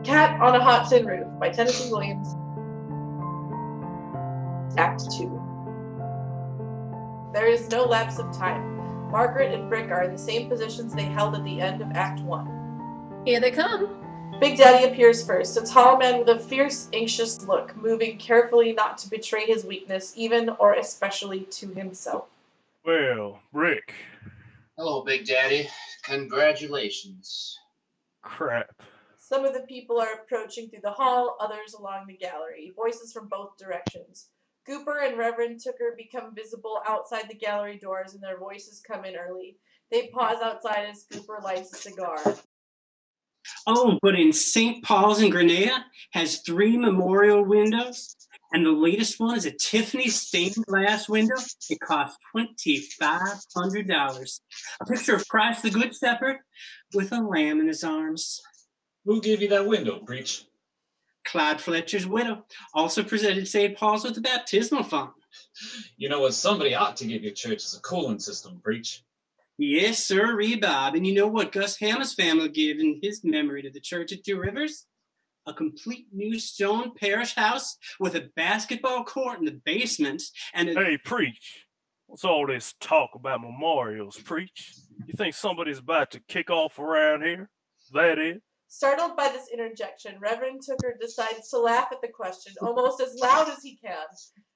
Cat on a Hot Tin Roof by Tennessee Williams. Act 2. There is no lapse of time. Margaret and Brick are in the same positions they held at the end of Act 1. Here they come. Big Daddy appears first, a tall man with a fierce, anxious look, moving carefully not to betray his weakness, even or especially to himself. Well, Brick. Hello, Big Daddy. Congratulations. Crap. Some of the people are approaching through the hall, others along the gallery, voices from both directions. Gooper and Reverend Tooker become visible outside the gallery doors, and their voices come in early. They pause outside as Gooper lights a cigar. Oh, but in St. Paul's in Grenada has 3 memorial windows, and the latest one is a Tiffany stained glass window. It costs $2,500. A picture of Christ the Good Shepherd with a lamb in his arms. Who gave you that window, Preach? Clyde Fletcher's widow also presented St. Paul's with a baptismal font. You know what somebody ought to give your church is a cooling system, Preach. Yes, sir, Bob. And you know what Gus Hammer's family gave in his memory to the church at Two Rivers? A complete new stone parish house with a basketball court in the basement and a... Hey, Preach. What's all this talk about memorials, Preach? You think somebody's about to kick off around here? That it? Startled by this interjection, Reverend Tooker decides to laugh at the question almost as loud as he can.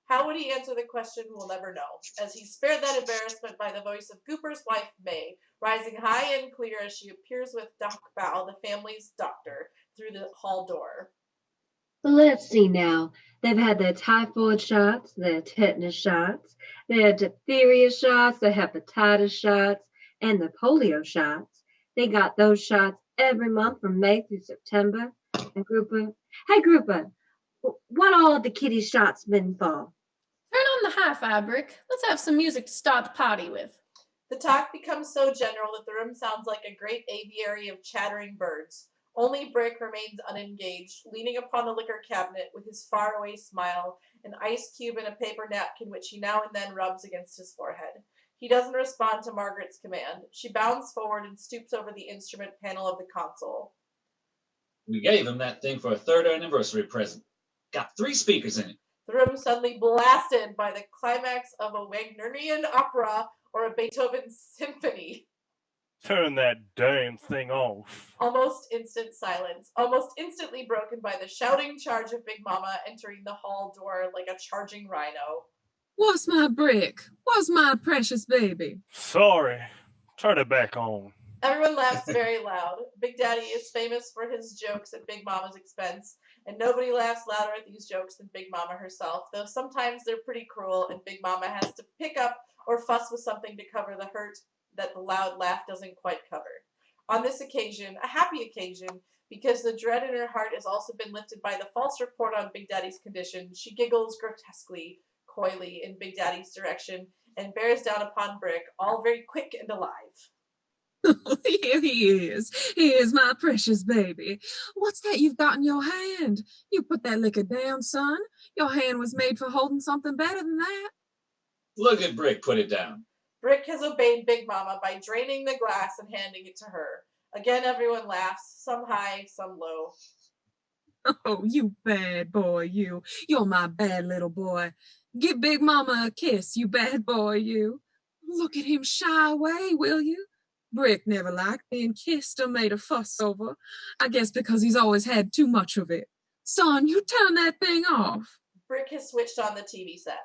How would he answer the question, we'll never know, as he's spared that embarrassment by the voice of Gooper's wife, May, rising high and clear as she appears with Doc Bow, the family's doctor, through the hall door. Let's see now. They've had their typhoid shots, their tetanus shots, their diphtheria shots, their hepatitis shots, and the polio shots. They got those shots every month from May through September. And Gooper, hey Gooper, what all the kitty shots been for? Turn on the hi-fi, Brick. Let's have some music to start the party with. The talk becomes so general that the room sounds like a great aviary of chattering birds. Only Brick remains unengaged, leaning upon the liquor cabinet with his faraway smile, an ice cube and a paper napkin which he now and then rubs against his forehead. He doesn't respond to Margaret's command. She bounds forward and stoops over the instrument panel of the console. We gave him that thing for a 3rd anniversary present. Got 3 speakers in it. The room suddenly blasted by the climax of a Wagnerian opera or a Beethoven symphony. Turn that damn thing off. Almost instant silence, almost instantly broken by the shouting charge of Big Mama entering the hall door like a charging rhino. What's my Brick? What's my precious baby? Sorry. Turn it back on. Everyone laughs very loud. Big Daddy is famous for his jokes at Big Mama's expense, and nobody laughs louder at these jokes than Big Mama herself, though sometimes they're pretty cruel and Big Mama has to pick up or fuss with something to cover the hurt that the loud laugh doesn't quite cover. On this occasion, a happy occasion, because the dread in her heart has also been lifted by the false report on Big Daddy's condition, she giggles grotesquely, coyly in Big Daddy's direction and bears down upon Brick, all very quick and alive. Here he is. Here's my precious baby. What's that you've got in your hand? You put that liquor down, son. Your hand was made for holding something better than that. Look at Brick put it down. Brick has obeyed Big Mama by draining the glass and handing it to her. Again, everyone laughs, some high, some low. Oh, you bad boy, you. You're my bad little boy. Give Big Mama a kiss, you bad boy, you. Look at him shy away, will you? Brick never liked being kissed or made a fuss over. I guess because he's always had too much of it. Son, you turn that thing off. Brick has switched on the TV set.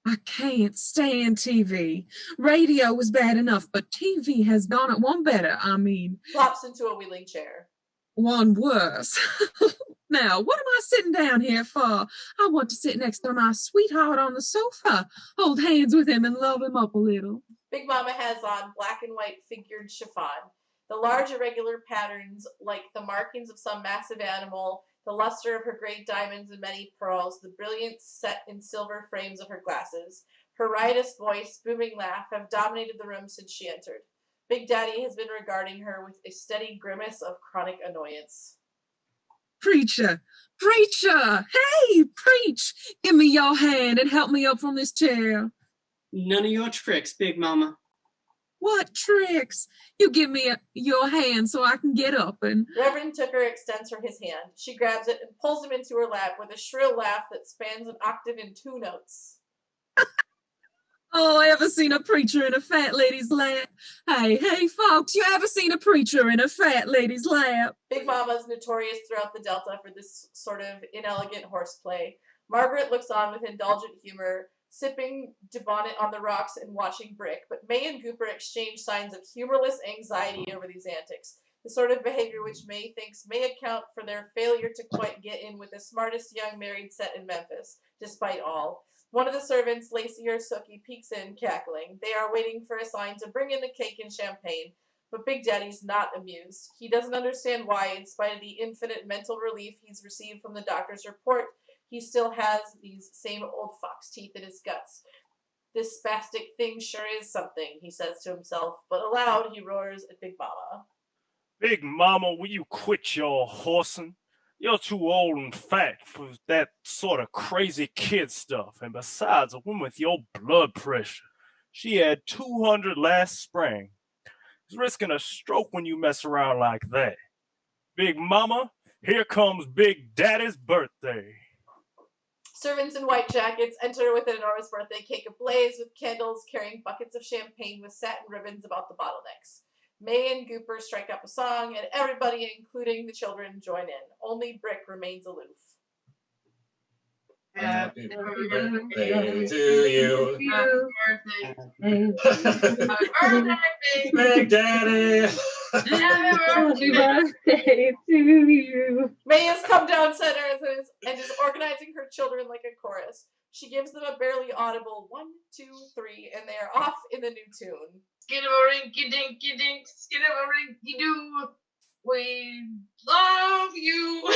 I can't stand TV. Radio was bad enough, but TV has gone at one better. I mean... Flops into a wheeling chair. One worse. Now, what am I sitting down here for? I want to sit next to my sweetheart on the sofa, hold hands with him and love him up a little. Big Mama has on black and white figured chiffon. The large irregular patterns, like the markings of some massive animal, the luster of her great diamonds and many pearls, the brilliance set in silver frames of her glasses, her riotous voice, booming laugh have dominated the room since she entered. Big Daddy has been regarding her with a steady grimace of chronic annoyance. Preacher! Preacher! Hey, preach! Give me your hand and help me up from this chair. None of your tricks, Big Mama. What tricks? You give me your hand so I can get up and... Reverend Tooker extends her his hand. She grabs it and pulls him into her lap with a shrill laugh that spans an octave in 2 notes. Oh, ever seen a preacher in a fat lady's lap? Hey, folks, you ever seen a preacher in a fat lady's lap? Big Mama's notorious throughout the Delta for this sort of inelegant horseplay. Margaret looks on with indulgent humor, sipping debonnaire on the rocks and watching Brick, but May and Gooper exchange signs of humorless anxiety over these antics, the sort of behavior which May thinks may account for their failure to quite get in with the smartest young married set in Memphis, despite all. One of the servants, Lacey or Sookie, peeks in, cackling. They are waiting for a sign to bring in the cake and champagne, but Big Daddy's not amused. He doesn't understand why, in spite of the infinite mental relief he's received from the doctor's report, he still has these same old fox teeth in his guts. This spastic thing sure is something, he says to himself, but aloud he roars at Big Mama. Big Mama, will you quit your horsing? You're too old and fat for that sort of crazy kid stuff. And besides, a woman with your blood pressure, she had 200 last spring. She's risking a stroke when you mess around like that. Big Mama, here comes Big Daddy's birthday. Servants in white jackets enter with an enormous birthday cake ablaze with candles, carrying buckets of champagne with satin ribbons about the bottlenecks. May and Gooper strike up a song, and everybody, including the children, join in. Only Brick remains aloof. Happy birthday to you. Happy Big Daddy. birthday to you. May has come down center and is organizing her children like a chorus. She gives them a barely audible 1, 2, 3, and they are off in the new tune. Skidamarinky-dinky-dink, skidamarinky-doo. We love you.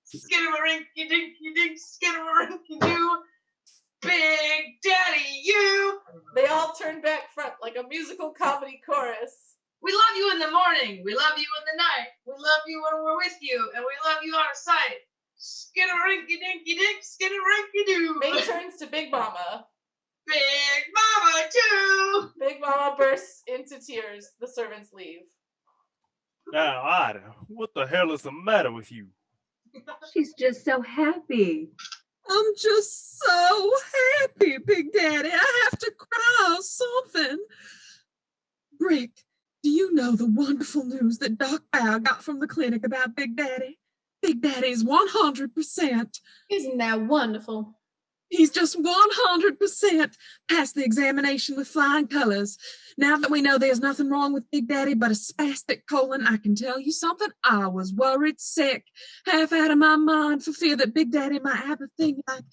Skidamarinky-dinky-dink, skidamarinky-doo. Big Daddy, you. They all turn back front like a musical comedy chorus. We love you in the morning. We love you in the night. We love you when we're with you. And we love you out of sight. Skidamarinky-dinky-dink, skidamarinky-doo. May turns to Big Mama. Big Mama, too. Big Mama bursts into tears. The servants leave. Now, Ida, what the hell is the matter with you? She's just so happy. I'm just so happy, Big Daddy. I have to cry or something. Brick, do you know the wonderful news that Doc Bow got from the clinic about Big Daddy? Big Daddy's 100%. Isn't that wonderful? He's just 100% passed the examination with flying colors. Now that we know there's nothing wrong with Big Daddy but a spastic colon, I can tell you something. I was worried sick, half out of my mind for fear that Big Daddy might have a thing like...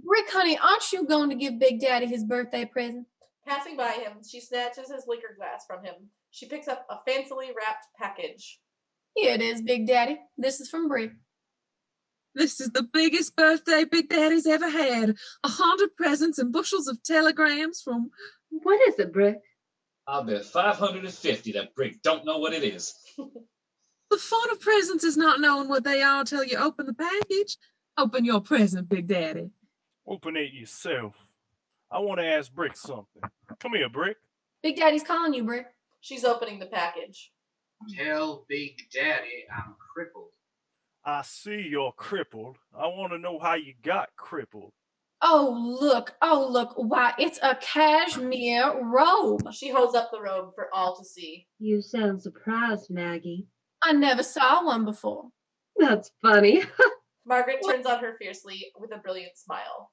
Brick, honey, aren't you going to give Big Daddy his birthday present? Passing by him, she snatches his liquor glass from him. She picks up a fancily wrapped package. Here it is, Big Daddy. This is from Brick. This is the biggest birthday Big Daddy's ever had. 100 presents and bushels of telegrams from... What is it, Brick? I'll bet 550 that Brick don't know what it is. The fun of presents is not knowing what they are until you open the package. Open your present, Big Daddy. Open it yourself. I want to ask Brick something. Come here, Brick. Big Daddy's calling you, Brick. She's opening the package. Tell Big Daddy I'm crippled. I see you're crippled. I want to know how you got crippled. Oh, look. Why, it's a cashmere robe. She holds up the robe for all to see. You sound surprised, Maggie. I never saw one before. That's funny. Margaret turns on her fiercely with a brilliant smile.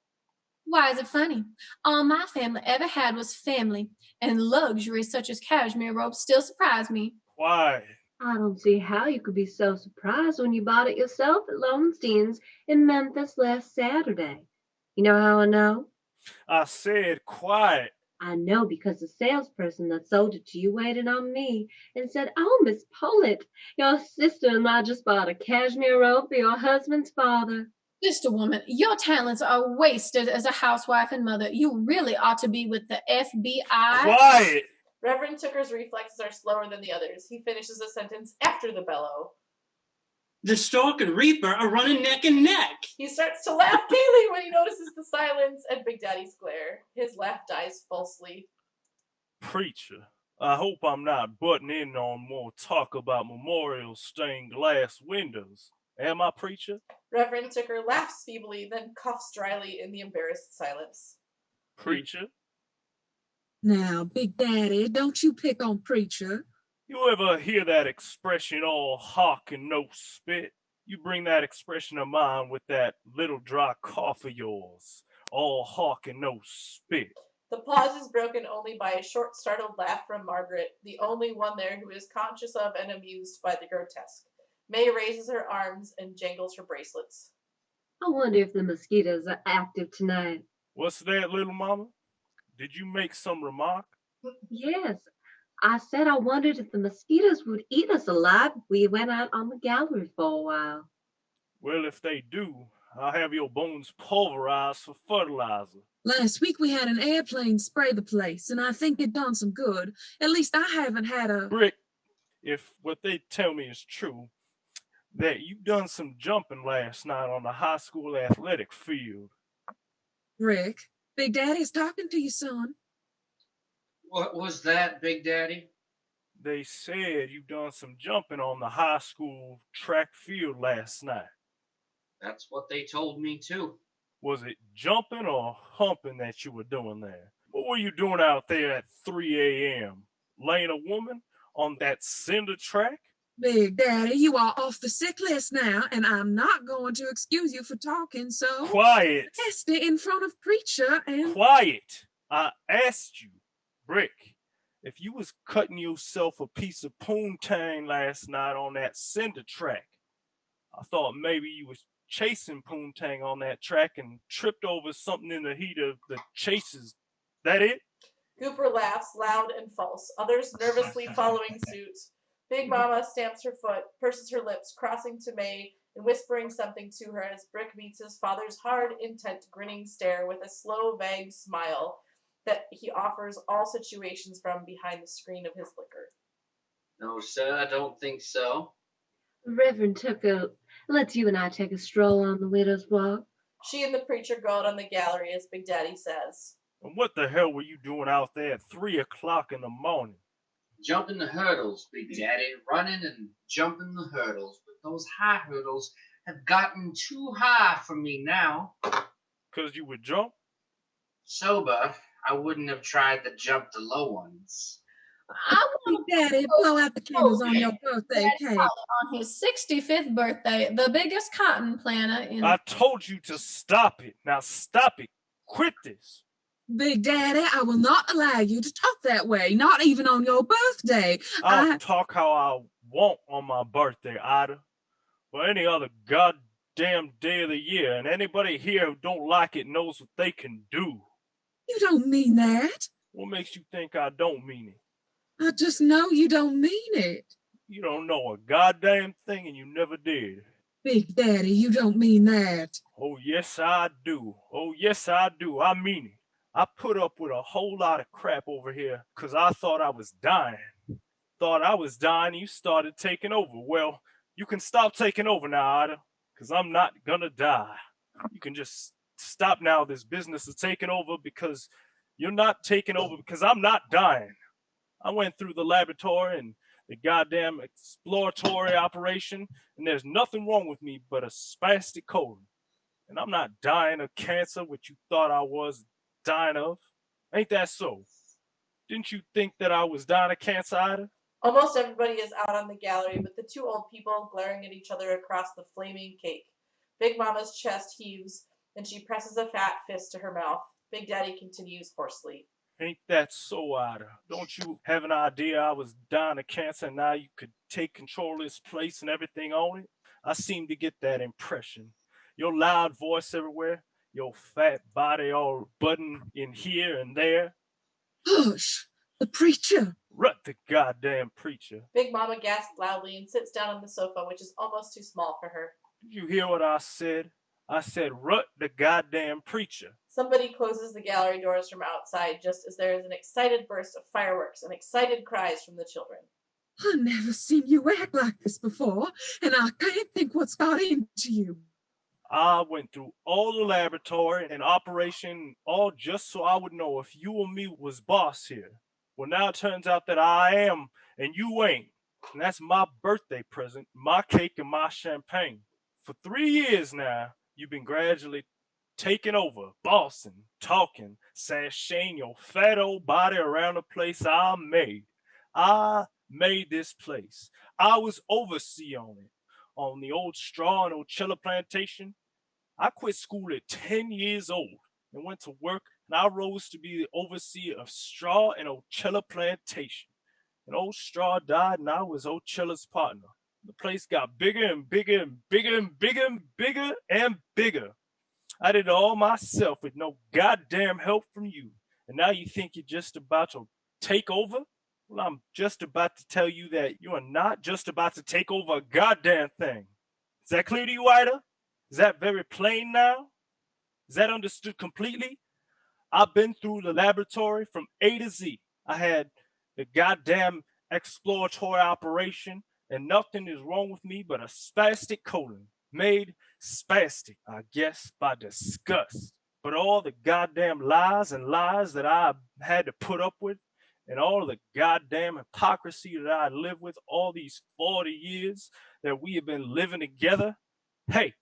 Why is it funny? All my family ever had was family, and luxury such as cashmere robes still surprise me. Why? I don't see how you could be so surprised when you bought it yourself at Lowenstein's in Memphis last Saturday. You know how I know? I said quiet. I know because the salesperson that sold it to you waited on me and said, "Oh, Miss Pollitt, your sister-in-law just bought a cashmere robe for your husband's father." Sister woman, your talents are wasted as a housewife and mother. You really ought to be with the FBI. Quiet! Reverend Tooker's reflexes are slower than the others. He finishes a sentence after the bellow. The Stork and Reaper are running neck and neck. He starts to laugh gaily when he notices the silence and Big Daddy's glare. His laugh dies falsely. Preacher, I hope I'm not butting in on more talk about memorial stained glass windows. Am I, preacher? Reverend Ticker laughs feebly, then coughs dryly in the embarrassed silence. Preacher? Now, Big Daddy, don't you pick on Preacher. You ever hear that expression, all hawk and no spit? You bring that expression to mind with that little dry cough of yours. All hawk and no spit. The pause is broken only by a short, startled laugh from Margaret, the only one there who is conscious of and amused by the grotesque. May raises her arms and jangles her bracelets. I wonder if the mosquitoes are active tonight. What's that, little mama? Did you make some remark? Yes, I said I wondered if the mosquitoes would eat us alive if we went out on the gallery for a while. Well, if they do, I'll have your bones pulverized for fertilizer. Last week we had an airplane spray the place, and I think it done some good. At least I haven't had a... Brick, if what they tell me is true, that you done some jumping last night on the high school athletic field. Brick, Big Daddy's talking to you, son. What was that, Big Daddy? They said you done some jumping on the high school track field last night. That's what they told me, too. Was it jumping or humping that you were doing there? What were you doing out there at 3 a.m.? Laying a woman on that cinder track? Big Daddy, you are off the sick list now, and I'm not going to excuse you for talking so... Quiet! Esther in front of Preacher and... Quiet! I asked you, Brick, if you was cutting yourself a piece of poontang last night on that cinder track. I thought maybe you was chasing poontang on that track and tripped over something in the heat of the chases. That it? Gooper laughs, loud and false, others nervously following suit. Big Mama stamps her foot, purses her lips, crossing to May and whispering something to her as Brick meets his father's hard, intent, grinning stare with a slow, vague smile that he offers all situations from behind the screen of his liquor. No, sir, I don't think so. Reverend Tucker lets you and I take a stroll on the widow's walk. She and the preacher go out on the gallery, as Big Daddy says. And what the hell were you doing out there at 3 o'clock in the morning? Jumping the hurdles, Big Daddy. Running and jumping the hurdles. But those high hurdles have gotten too high for me now. 'Cause you would jump? Sober, I wouldn't have tried to jump the low ones. I Big Daddy, blow out the candles on your birthday cake. on his 65th birthday, the biggest cotton planter in... I told you to stop it. Now stop it. Quit this. Big Daddy, I will not allow you to talk that way, not even on your birthday. I'll talk how I want on my birthday, Ida. Or any other goddamn day of the year, and anybody here who don't like it knows what they can do. You don't mean that. What makes you think I don't mean it? I just know you don't mean it. You don't know a goddamn thing and you never did. Big Daddy, you don't mean that. Oh, yes, I do. Oh, yes, I do. I mean it. I put up with a whole lot of crap over here because I thought I was dying. Thought I was dying, you started taking over. Well, you can stop taking over now, Ida, because I'm not gonna die. You can just stop now this business of taking over because you're not taking over because I'm not dying. I went through the laboratory and the goddamn exploratory operation, and there's nothing wrong with me but a spastic colon. And I'm not dying of cancer, which you thought I was dying of. Ain't that so? Didn't you think that I was dying of cancer, Ida? Almost everybody is out on the gallery, with the two old people glaring at each other across the flaming cake. Big Mama's chest heaves, and she presses a fat fist to her mouth. Big Daddy continues hoarsely. Ain't that so, Ida? Don't you have an idea I was dying of cancer and now you could take control of this place and everything on it? I seem to get that impression. Your loud voice everywhere, your fat body all budding in here and there. Hush! The preacher! Rut the goddamn preacher. Big Mama gasps loudly and sits down on the sofa, which is almost too small for her. Did you hear what I said? I said, rut the goddamn preacher. Somebody closes the gallery doors from outside just as there is an excited burst of fireworks and excited cries from the children. I've never seen you act like this before, and I can't think what's got into you. I went through all the laboratory and operation, all just so I would know if you or me was boss here. Well, now it turns out that I am and you ain't. And that's my birthday present, my cake and my champagne. For 3 years now, you've been gradually taking over, bossing, talking, sashaying your fat old body around the place I made. I made this place. I was overseer on it, on the old straw and Ocella plantation. I quit school at 10 years old and went to work, and I rose to be the overseer of straw and Ocella plantation. And old straw died, and I was Ocella's partner. The place got bigger and bigger and bigger and bigger and bigger and bigger. I did it all myself with no goddamn help from you. And now you think you're just about to take over? Well, I'm just about to tell you that you are not just about to take over a goddamn thing. Is that clear to you, Ida? Is that very plain now? Is that understood completely? I've been through the laboratory from A to Z. I had the goddamn exploratory operation, and nothing is wrong with me but a spastic colon. Made spastic, I guess, by disgust. But all the goddamn lies that I had to put up with, and all the goddamn hypocrisy that I lived with all these 40 years that we have been living together. Hey,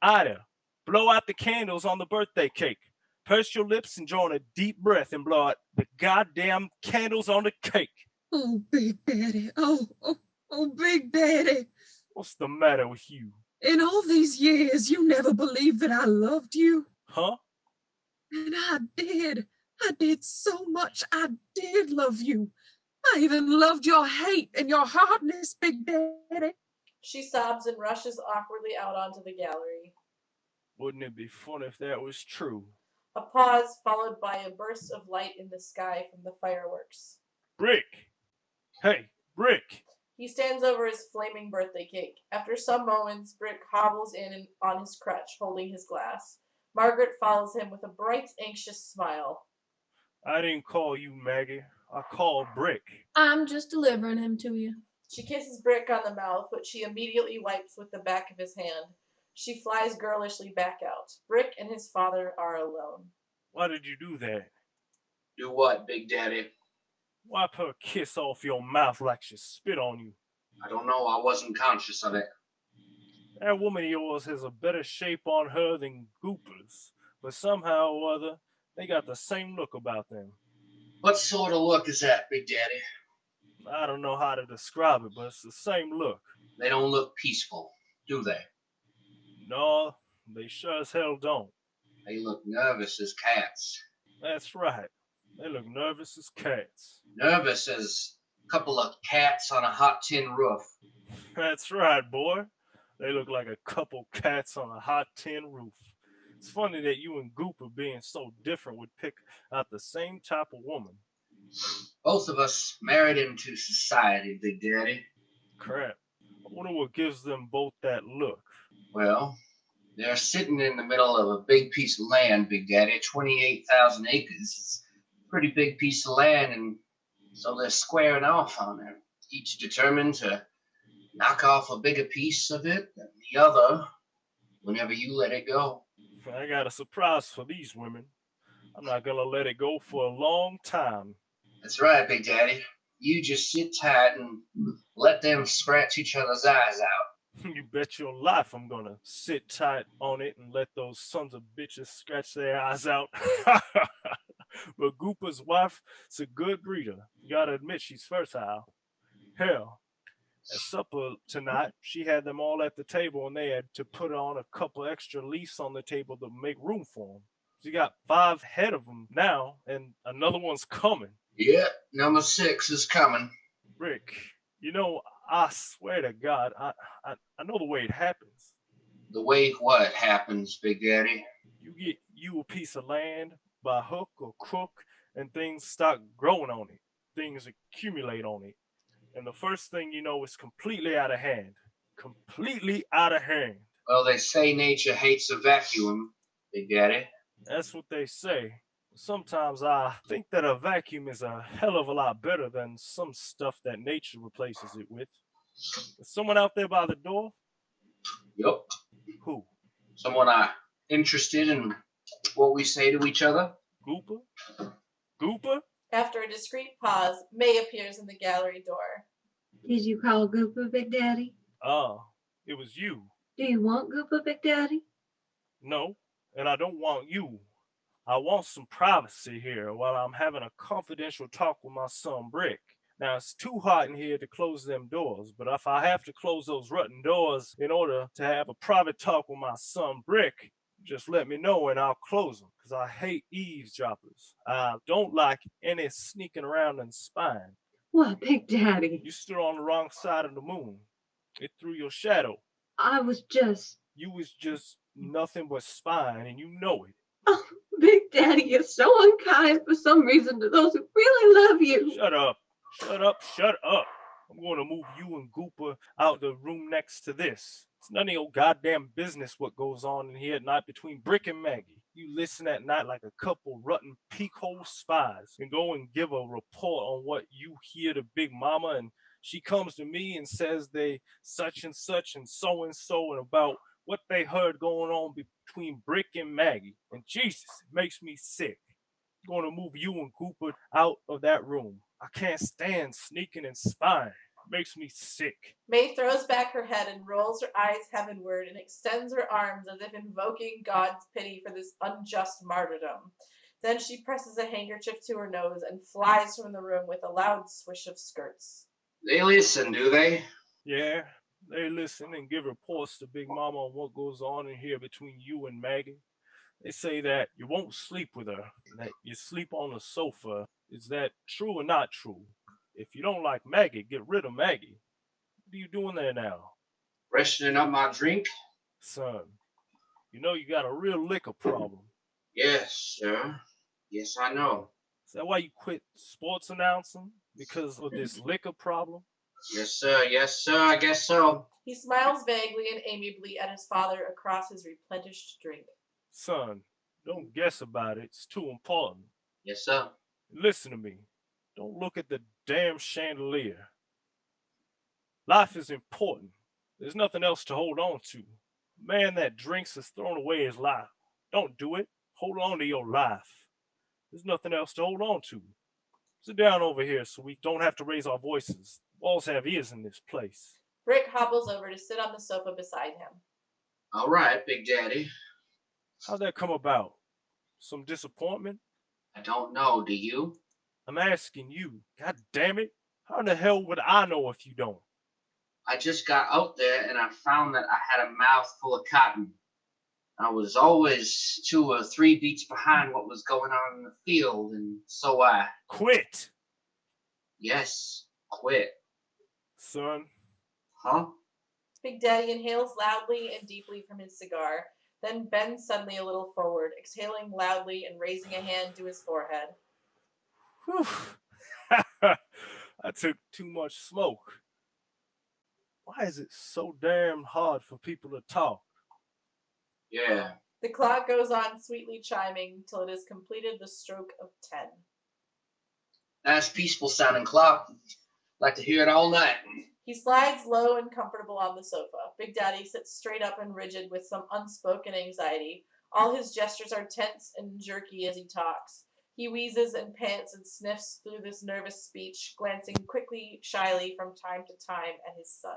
Ida, blow out the candles on the birthday cake. Purse your lips and draw in a deep breath and blow out the goddamn candles on the cake. Oh, Big Daddy. Oh, Big Daddy. What's the matter with you? In all these years, you never believed that I loved you. Huh? And I did. I did so much. I did love you. I even loved your hate and your hardness, Big Daddy. She sobs and rushes awkwardly out onto the gallery. Wouldn't it be fun if that was true? A pause followed by a burst of light in the sky from the fireworks. Brick! Hey, Brick! He stands over his flaming birthday cake. After some moments, Brick hobbles in on his crutch, holding his glass. Margaret follows him with a bright, anxious smile. I didn't call you, Maggie. I called Brick. I'm just delivering him to you. She kisses Brick on the mouth, which he immediately wipes with the back of his hand. She flies girlishly back out. Brick and his father are alone. Why did you do that? Do what, Big Daddy? Wipe her kiss off your mouth like she spit on you. I don't know. I wasn't conscious of it. That woman of yours has a better shape on her than Gooper's, but somehow or other, they got the same look about them. What sort of look is that, Big Daddy? I don't know how to describe it, but it's the same look. They don't look peaceful, do they? No, they sure as hell don't. They look nervous as cats. That's right. They look nervous as cats. Nervous as a couple of cats on a hot tin roof. That's right, boy. They look like a couple cats on a hot tin roof. It's funny that you and Gooper, being so different, would pick out the same type of woman. Both of us married into society, Big Daddy. Crap. I wonder what gives them both that look. Well, they're sitting in the middle of a big piece of land, Big Daddy, 28,000 acres. It's a pretty big piece of land, and so they're squaring off on it, each determined to knock off a bigger piece of it than the other whenever you let it go. I got a surprise for these women. I'm not gonna let it go for a long time. That's right, Big Daddy. You just sit tight and let them scratch each other's eyes out. You bet your life I'm gonna sit tight on it and let those sons of bitches scratch their eyes out. But Gooper's wife's a good breeder. You gotta admit she's fertile. Hell, at supper tonight, she had them all at the table and they had to put on a couple extra leaves on the table to make room for them. She got 5 head of them now and another one's coming. Yeah, number 6 is coming. Rick, you know, I swear to God, I know the way it happens. The way what happens, Big Daddy? You get you a piece of land by hook or crook, and things start growing on it. Things accumulate on it. And the first thing you know, it's completely out of hand. Completely out of hand. Well, they say nature hates a vacuum, Big Daddy. That's what they say. Sometimes I think that a vacuum is a hell of a lot better than some stuff that nature replaces it with. Is someone out there by the door? Yup. Who? Someone interested in what we say to each other? Gooper? Gooper? After a discreet pause, May appears in the gallery door. Did you call Gooper, Big Daddy? It was you. Do you want Gooper, Big Daddy? No, and I don't want you. I want some privacy here while I'm having a confidential talk with my son Brick. Now, it's too hot in here to close them doors, but if I have to close those rotten doors in order to have a private talk with my son Brick, just let me know and I'll close them, because I hate eavesdroppers. I don't like any sneaking around and spying. What, Big Daddy? You stood on the wrong side of the moon. It threw your shadow. I was just... You was just nothing but spying, and you know it. Oh, Big Daddy, you're so unkind for some reason to those who really love you. Shut up. Shut up. Shut up. I'm going to move you and Gooper out the room next to this. It's none of your goddamn business what goes on in here at night between Brick and Maggie. You listen at night like a couple rotten peak-hole spies and go and give a report on what you hear to Big Mama, and she comes to me and says they such and so and about what they heard going on between Brick and Maggie. And Jesus, it makes me sick. I'm going to move you and Gooper out of that room. I can't stand sneaking and spying. It makes me sick. May throws back her head and rolls her eyes heavenward and extends her arms as if invoking God's pity for this unjust martyrdom. Then she presses a handkerchief to her nose and flies from the room with a loud swish of skirts. They listen, do they? Yeah, they listen and give reports to Big Mama on what goes on in here between you and Maggie. They say that you won't sleep with her, that you sleep on the sofa. Is that true or not true? If you don't like Maggie, get rid of Maggie. What are you doing there now? Freshening up my drink? Son, you know you got a real liquor problem. Yes, sir. Yes, I know. Is that why you quit sports announcing? Because of this liquor problem? Yes, sir. Yes, sir. I guess so. He smiles vaguely and amiably at his father across his replenished drink. Son, don't guess about it. It's too important. Yes, sir. Listen to me. Don't look at the damn chandelier. Life is important. There's nothing else to hold on to. A man that drinks has thrown away his life. Don't do it. Hold on to your life. There's nothing else to hold on to. Sit down over here so we don't have to raise our voices. Walls have ears in this place. Brick hobbles over to sit on the sofa beside him. All right, Big Daddy. How'd that come about? Some disappointment? I don't know, do you? I'm asking you. God damn it. How in the hell would I know if you don't? I just got out there and I found that I had a mouth full of cotton. I was always 2 or 3 beats behind what was going on in the field, and so I... Quit! Yes, quit. Son. Huh? Big Daddy inhales loudly and deeply from his cigar, then bends suddenly a little forward, exhaling loudly and raising a hand to his forehead. Whew. I took too much smoke. Why is it so damn hard for people to talk? Yeah. The clock goes on sweetly chiming till it has completed the stroke of 10. Nice peaceful sounding clock. Like to hear it all night. He slides low and comfortable on the sofa. Big Daddy sits straight up and rigid with some unspoken anxiety. All his gestures are tense and jerky as he talks. He wheezes and pants and sniffs through this nervous speech, glancing quickly, shyly from time to time at his son.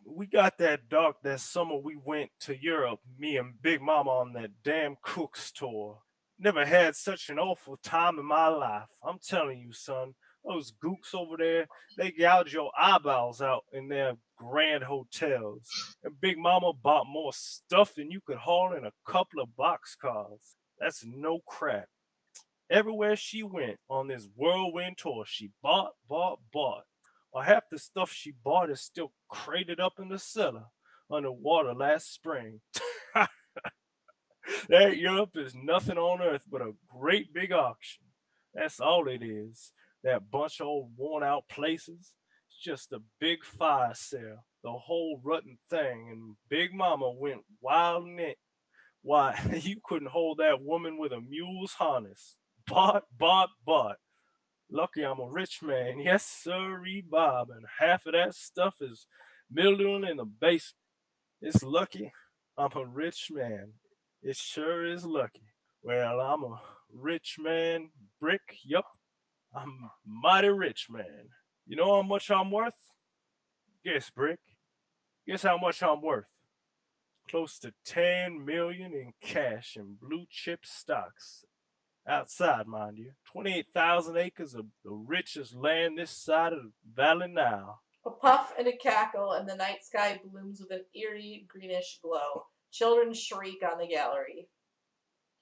We got that dark that summer we went to Europe, me and Big Mama on that damn Cook's tour. Never had such an awful time in my life. I'm telling you, son, those gooks over there, they gouge your eyeballs out in their grand hotels. And Big Mama bought more stuff than you could haul in a couple of boxcars. That's no crap. Everywhere she went on this whirlwind tour, she bought. Well, half the stuff she bought is still crated up in the cellar underwater last spring. That Europe is nothing on earth but a great big auction. That's all it is. That bunch of old worn out places. It's just a big fire sale. The whole rotten thing. And Big Mama went wild in it. Why, you couldn't hold that woman with a mule's harness. Bought. Lucky I'm a rich man. Yes, sirree, Bob. And half of that stuff is mildewing in the basement. It's lucky I'm a rich man. It sure is lucky. Well, I'm a rich man, Brick, yup. I'm mighty rich, man. You know how much I'm worth? Guess, Brick. Guess how much I'm worth? Close to 10 million in cash and blue chip stocks. Outside, mind you. 28,000 acres of the richest land this side of the valley now. A puff and a cackle, and the night sky blooms with an eerie greenish glow. Children shriek on the gallery.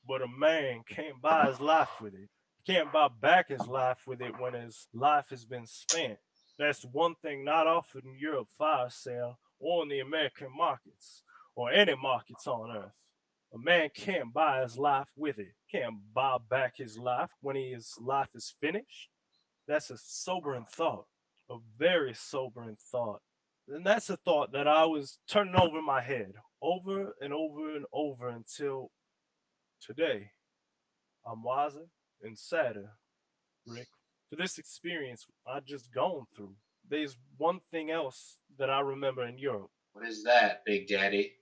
But a man can't buy his life with it. He can't buy back his life with it when his life has been spent. That's one thing not offered in Europe fire sale or in the American markets, or any markets on earth. A man can't buy his life with it. Can't buy back his life when his life is finished. That's a sobering thought. A very sobering thought. And that's a thought that I was turning over in my head, over and over and over until today. I'm wiser and sadder, Rick, for this experience I've just gone through. There's one thing else that I remember in Europe. What is that, Big Daddy?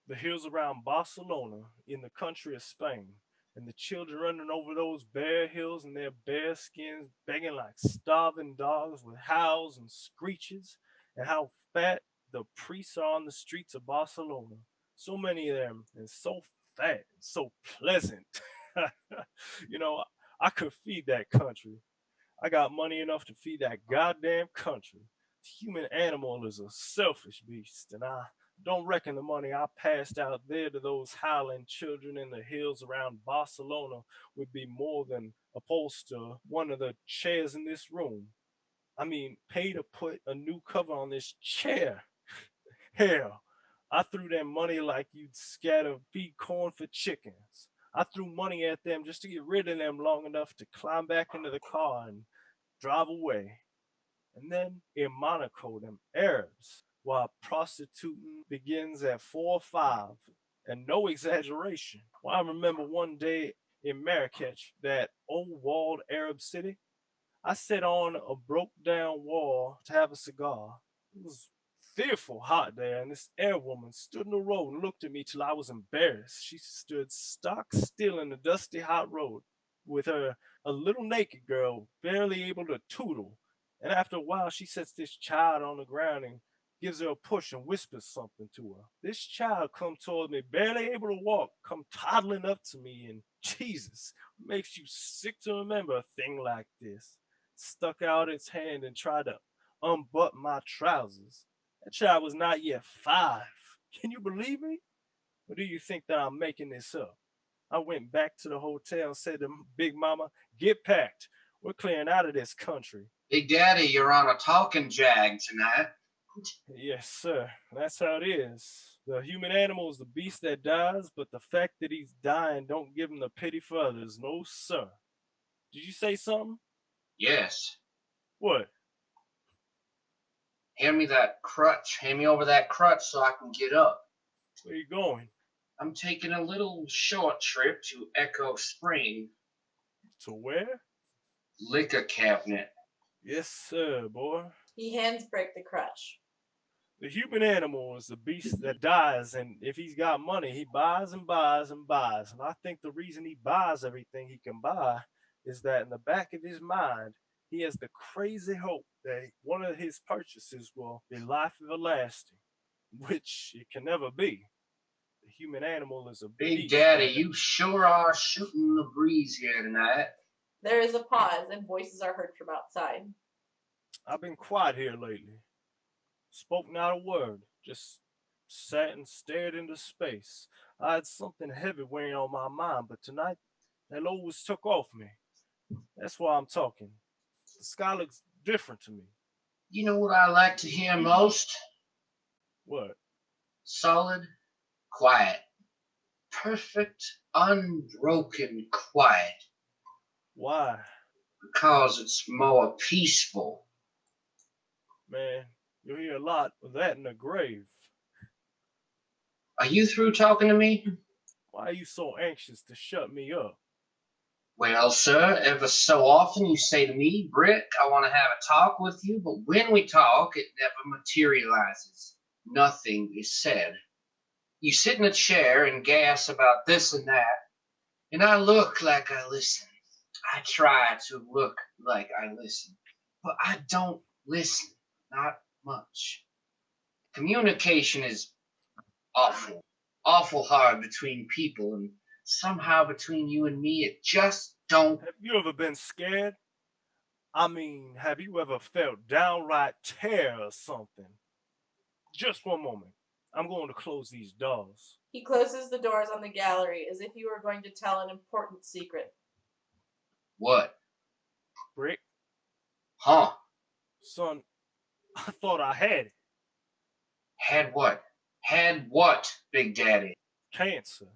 The hills around Barcelona in the country of Spain, and the children running over those bare hills in their bare skins, begging like starving dogs with howls and screeches, and how fat the priests are on the streets of Barcelona. So many of them, and so fat and so pleasant. You know, I could feed that country. I got money enough to feed that goddamn country. The human animal is a selfish beast, and I don't reckon the money I passed out there to those howling children in the hills around Barcelona would be more than upholster one of the chairs in this room. I mean, pay to put a new cover on this chair. Hell, I threw them money like you'd scatter feed corn for chickens. I threw money at them just to get rid of them long enough to climb back into the car and drive away. And then in Monaco, them Arabs, while prostituting begins at 4 or 5, and no exaggeration. Well, I remember one day in Marrakech, that old walled Arab city, I sat on a broke down wall to have a cigar. It was fearful hot there, and this Arab woman stood in the road and looked at me till I was embarrassed. She stood stock still in the dusty hot road with a little naked girl barely able to tootle. And after a while, she sets this child on the ground and gives her a push and whispers something to her. This child come toward me, barely able to walk, come toddling up to me, and Jesus, it makes you sick to remember a thing like this. Stuck out its hand and tried to unbutton my trousers. That child was not yet 5. Can you believe me? Or do you think that I'm making this up? I went back to the hotel and said to Big Mama, get packed. We're clearing out of this country. Big Daddy, you're on a talking jag tonight. Yes, sir. That's how it is. The human animal is the beast that dies, but the fact that he's dying don't give him the pity for others. No, sir. Did you say something? Yes. What? Hand me that crutch. Hand me over that crutch so I can get up. Where you going? I'm taking a little short trip to Echo Spring. To where? Liquor cabinet. Yes, sir, boy. He hands Brick the crutch. The human animal is the beast that dies, and if he's got money, he buys and buys and buys. And I think the reason he buys everything he can buy is that in the back of his mind, he has the crazy hope that one of his purchases will be life everlasting, which it can never be. The human animal is a Big Daddy, you sure are shooting the breeze here tonight. There is a pause, and voices are heard from outside. I've been quiet here lately. Spoke not a word, just sat and stared into space. I had something heavy weighing on my mind, but tonight that load was took off me. That's why I'm talking. The sky looks different to me. You know what I like to hear most? What? Solid, quiet. Perfect, unbroken quiet. Why? Because it's more peaceful. Man, you'll hear a lot of that in the grave. Are you through talking to me? Why are you so anxious to shut me up? Well, sir, ever so often you say to me, Brick, I want to have a talk with you, but when we talk, it never materializes. Nothing is said. You sit in a chair and gas about this and that, and I look like I listen. I try to look like I listen, but I don't listen, not much. Communication is awful hard between people, and somehow between you and me, it just don't. Have you ever been scared? I mean, have you ever felt downright terror or something? Just one moment. I'm going to close these doors. He closes the doors on the gallery as if he were going to tell an important secret. What? Brick? Huh? Son, I thought I had it. Had what? Had what, Big Daddy? Cancer.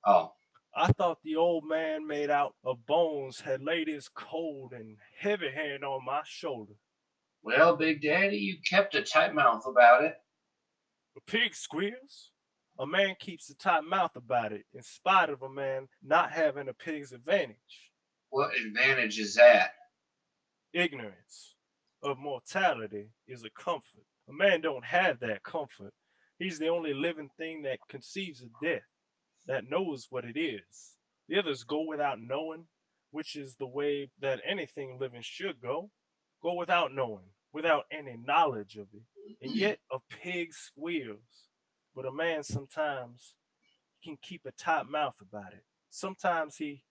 Oh. I thought the old man made out of bones had laid his cold and heavy hand on my shoulder. Well, Big Daddy, you kept a tight mouth about it. A pig squeals. A man keeps a tight mouth about it, in spite of a man not having a pig's advantage. What advantage is that? Ignorance of mortality is a comfort. A man don't have that comfort. He's the only living thing that conceives of death, that knows what it is. The others go without knowing, which is the way that anything living should go. Go without knowing, without any knowledge of it. And yet a pig squeals. But a man sometimes can keep a tight mouth about it. Sometimes he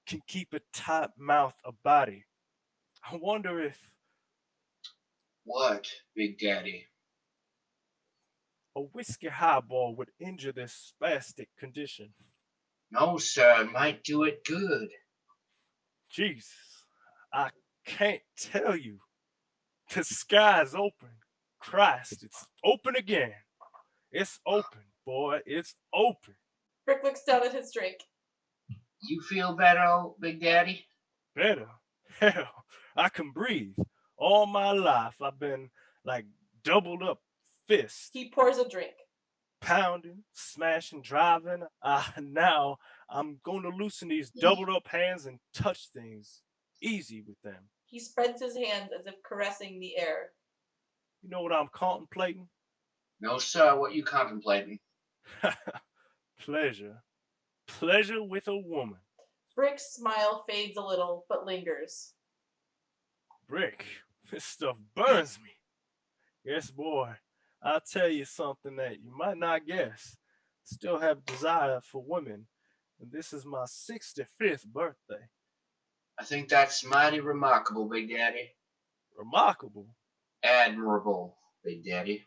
can keep a tight mouth about it. I wonder if... What, Big Daddy? A whiskey highball would injure this spastic condition. No, sir, it might do it good. Jesus, I can't tell you. The sky's open. Christ, it's open again. It's open, boy, it's open. Brick looks down at his drink. You feel better, Big Daddy? Better? Hell, I can breathe. All my life I've been like doubled up fist. He pours a drink. Pounding, smashing, driving. Now I'm going to loosen these doubled up hands and touch things easy with them. He spreads his hands as if caressing the air. You know what I'm contemplating? No, sir, what you contemplating? Pleasure. Pleasure with a woman. Brick's smile fades a little, but lingers. Brick, this stuff burns me. Yes, boy, I'll tell you something that you might not guess. Still have desire for women, and this is my 65th birthday. I think that's mighty remarkable, Big Daddy. Remarkable? Admirable, Big Daddy.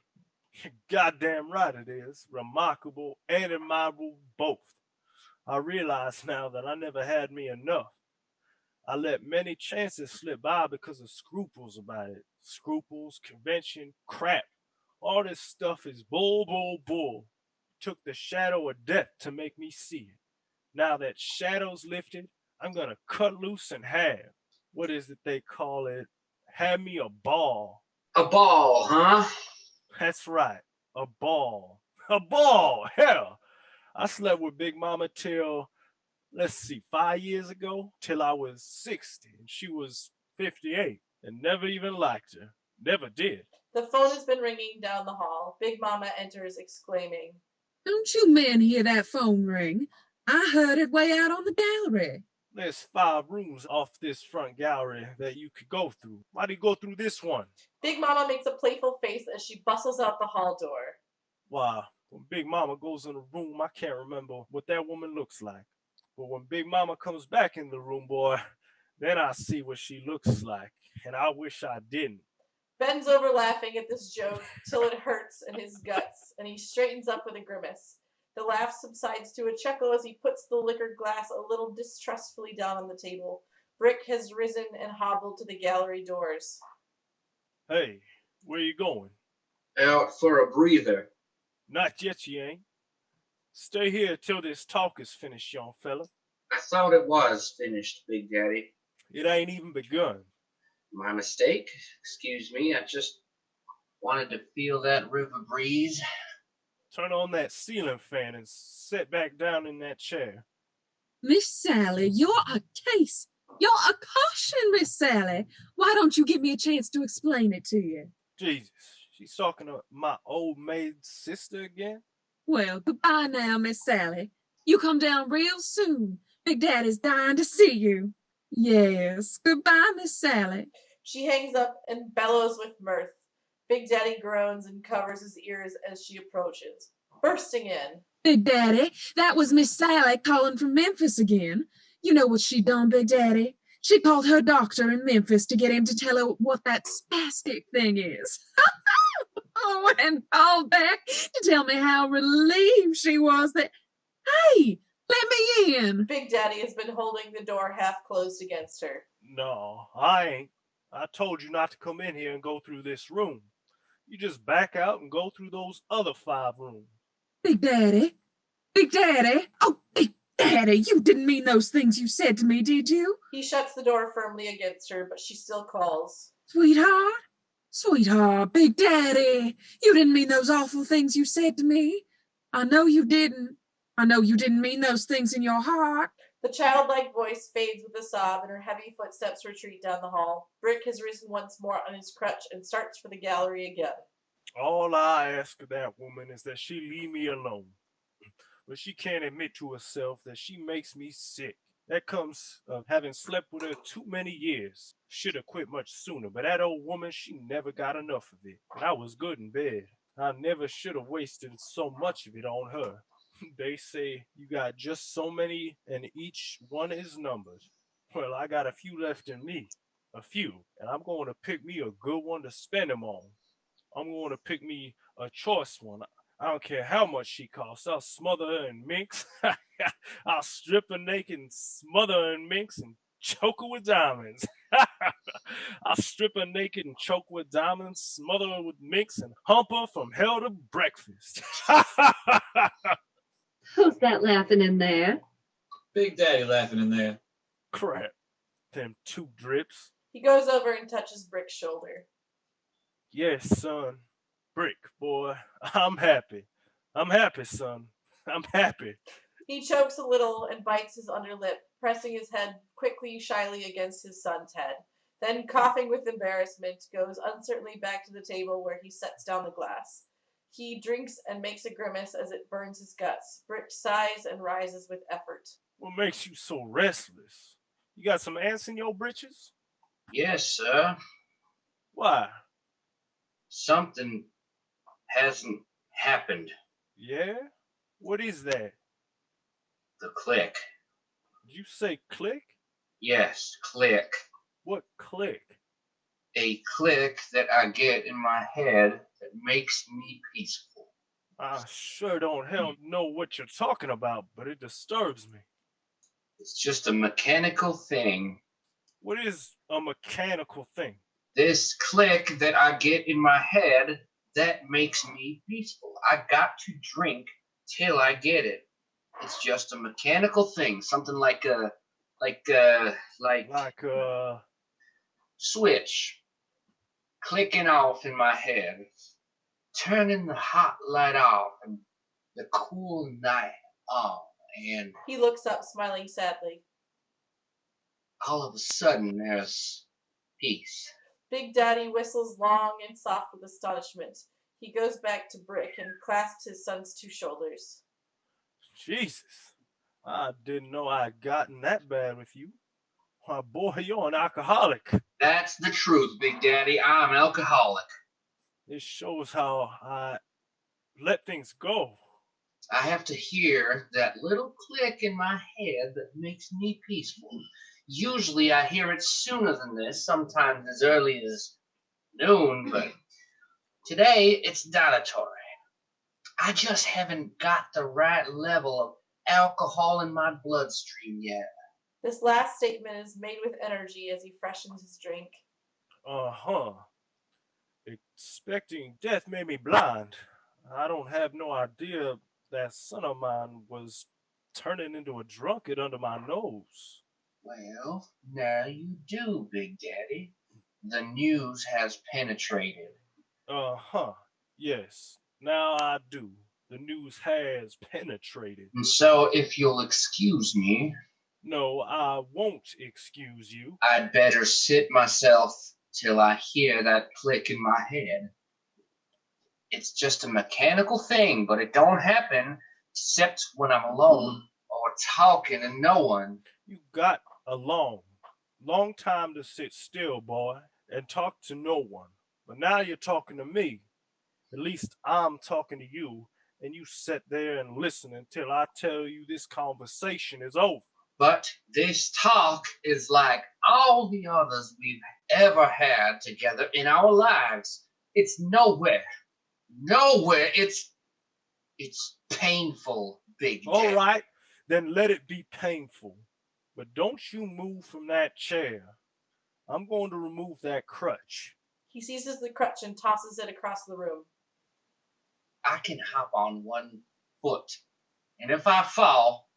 Goddamn right it is. Remarkable and admirable both. I realize now that I never had me enough. I let many chances slip by because of scruples about it. Scruples, convention, crap. All this stuff is bull, bull, bull. It took the shadow of death to make me see it. Now that shadow's lifted, I'm gonna cut loose and have. What is it they call it? Have me a ball. A ball, huh? That's right. A ball. A ball! Hell! I slept with Big Mama till, 5 years ago, till I was 60, and she was 58, and never even liked her. Never did. The phone has been ringing down the hall. Big Mama enters, exclaiming, Don't you men hear that phone ring? I heard it way out on the gallery. There's 5 rooms off this front gallery that you could go through. Why do you go through this one? Big Mama makes a playful face as she bustles out the hall door. Wow, when Big Mama goes in the room, I can't remember what that woman looks like. But when Big Mama comes back in the room, boy, then I see what she looks like, and I wish I didn't. Ben's over laughing at this joke till it hurts in his guts, and he straightens up with a grimace. The laugh subsides to a chuckle as he puts the liquored glass a little distrustfully down on the table. Brick has risen and hobbled to the gallery doors. Hey, where you going? Out for a breather. Not yet, you ain't. Stay here till this talk is finished, young fella. I thought it was finished, Big Daddy. It ain't even begun. My mistake. Excuse me, I just wanted to feel that river breeze. Turn on that ceiling fan and sit back down in that chair. Miss Sally, you're a case. You're a caution, Miss Sally. Why don't you give me a chance to explain it to you? Jesus, she's talking to my old maid sister again? Well, goodbye now, Miss Sally. You come down real soon, Big Daddy's dying to see you. Yes. Goodbye, Miss Sally. She hangs up and bellows with mirth. Big Daddy groans and covers his ears as she approaches, bursting in. Big Daddy, that was Miss Sally calling from Memphis again. You know what she done, Big Daddy? She called her doctor in Memphis to get him to tell her what that spastic thing is. Oh, and called back to tell me how relieved she was that, hey, let me in. Big Daddy has been holding the door half closed against her. No, I ain't. I told you not to come in here and go through this room. You just back out and go through those other 5 rooms. Big Daddy? Big Daddy? Oh, Big Daddy, you didn't mean those things you said to me, did you? He shuts the door firmly against her, but she still calls. Sweetheart? Sweetheart, Big Daddy, you didn't mean those awful things you said to me. I know you didn't. I know you didn't mean those things in your heart. The childlike voice fades with a sob, and her heavy footsteps retreat down the hall. Brick has risen once more on his crutch and starts for the gallery again. All I ask of that woman is that she leave me alone. But she can't admit to herself that she makes me sick. That comes of having slept with her too many years. Should have quit much sooner, but that old woman, she never got enough of it. And I was good in bed. I never should have wasted so much of it on her. They say you got just so many and each one is numbered. Well, I got a few left in me. A few. And I'm going to pick me a good one to spend them on. I'm going to pick me a choice one. I don't care how much she costs. I'll smother her in minks. I'll strip her naked and smother her in minks and choke her with diamonds. I'll strip her naked and choke her with diamonds, smother her with minks, and hump her from hell to breakfast. Who's that laughing in there? Big Daddy laughing in there. Crap. Them 2 drips. He goes over and touches Brick's shoulder. Yes, son. Brick, boy. I'm happy. I'm happy, son. I'm happy. He chokes a little and bites his underlip, pressing his head quickly, shyly against his son's head. Then, coughing with embarrassment, goes uncertainly back to the table where he sets down the glass. He drinks and makes a grimace as it burns his guts. Brick sighs and rises with effort. What makes you so restless? You got some ants in your britches? Yes, sir. Why? Something hasn't happened. Yeah? What is that? The click. Did you say click? Yes, click. What click? A click that I get in my head that makes me peaceful. I sure don't hell know what you're talking about, but it disturbs me. It's just a mechanical thing. What is a mechanical thing? This click that I get in my head that makes me peaceful. I got to drink till I get it. It's just a mechanical thing, something like a switch clicking off in my head, turning the hot light off and the cool night on, and He looks up, smiling sadly. all of a sudden there's peace. Big Daddy whistles long and soft with astonishment. He goes back to Brick and clasps his son's 2 shoulders. Jesus, I didn't know I'd gotten that bad with you. Why, boy, you're an alcoholic. That's the truth, Big Daddy. I'm an alcoholic. This shows how I let things go. I have to hear that little click in my head that makes me peaceful. Usually I hear it sooner than this, sometimes as early as noon, but today it's dilatory. I just haven't got the right level of alcohol in my bloodstream yet. This last statement is made with energy as he freshens his drink. Uh-huh. Expecting death made me blind. I don't have no idea that son of mine was turning into a drunkard under my nose. Well, now you do, Big Daddy. The news has penetrated. Uh-huh. Yes. Now I do. The news has penetrated. And so, if you'll excuse me... No, I won't excuse you. I'd better sit myself till I hear that click in my head. It's just a mechanical thing, but it don't happen except when I'm alone or talking to no one. You got a long time to sit still, boy, and talk to no one. But now you're talking to me. At least I'm talking to you, and you sit there and listen until I tell you this conversation is over. But this talk is like all the others we've ever had together in our lives. It's nowhere. It's painful, Big Daddy. All right, then let it be painful. But don't you move from that chair. I'm going to remove that crutch. He seizes the crutch and tosses it across the room. I can hop on one foot, and if I fall,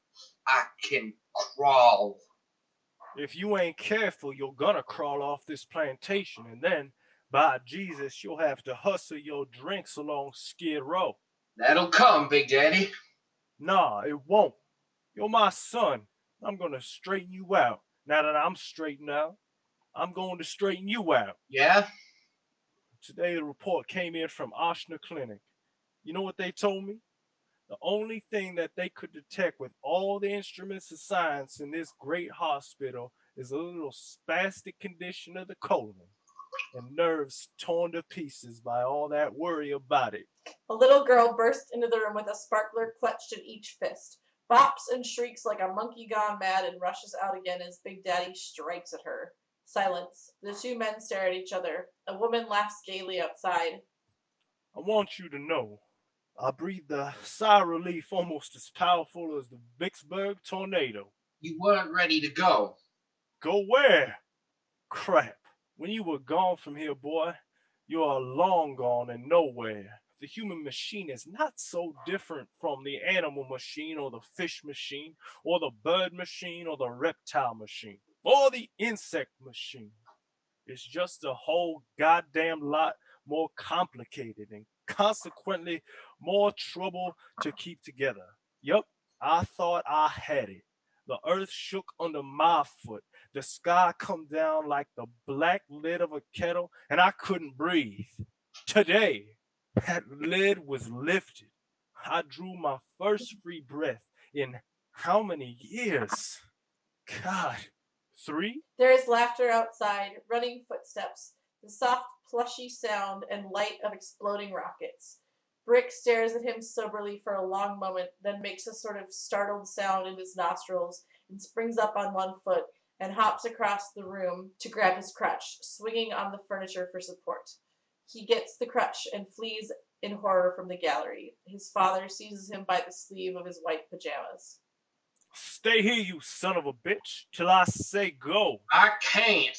I can crawl. If you ain't careful, you're gonna crawl off this plantation, and then, by Jesus, you'll have to hustle your drinks along Skid Row. That'll come, Big Daddy. Nah, it won't. You're my son. I'm gonna straighten you out. Now that I'm straightened out, I'm going to straighten you out. Yeah? Today the report came in from Oshner Clinic. You know what they told me? The only thing that they could detect with all the instruments of science in this great hospital is a little spastic condition of the colon and nerves torn to pieces by all that worry about it. A little girl bursts into the room with a sparkler clutched in each fist, bops and shrieks like a monkey gone mad, and rushes out again as Big Daddy strikes at her. Silence. The two men stare at each other. A woman laughs gaily outside. I want you to know, I breathed a sigh of relief almost as powerful as the Vicksburg tornado. You weren't ready to go. Go where? Crap. When you were gone from here, boy, you are long gone and nowhere. The human machine is not so different from the animal machine or the fish machine or the bird machine or the reptile machine or the insect machine. It's just a whole goddamn lot more complicated and consequently more trouble to keep together. Yup, I thought I had it. The earth shook under my foot. The sky come down like the black lid of a kettle, and I couldn't breathe. Today, that lid was lifted. I drew my first free breath in how many years? God, 3? There is laughter outside, running footsteps, the soft, plushy sound and light of exploding rockets. Brick stares at him soberly for a long moment, then makes a sort of startled sound in his nostrils and springs up on one foot and hops across the room to grab his crutch, swinging on the furniture for support. He gets the crutch and flees in horror from the gallery. His father seizes him by the sleeve of his white pajamas. Stay here, you son of a bitch, till I say go. I can't.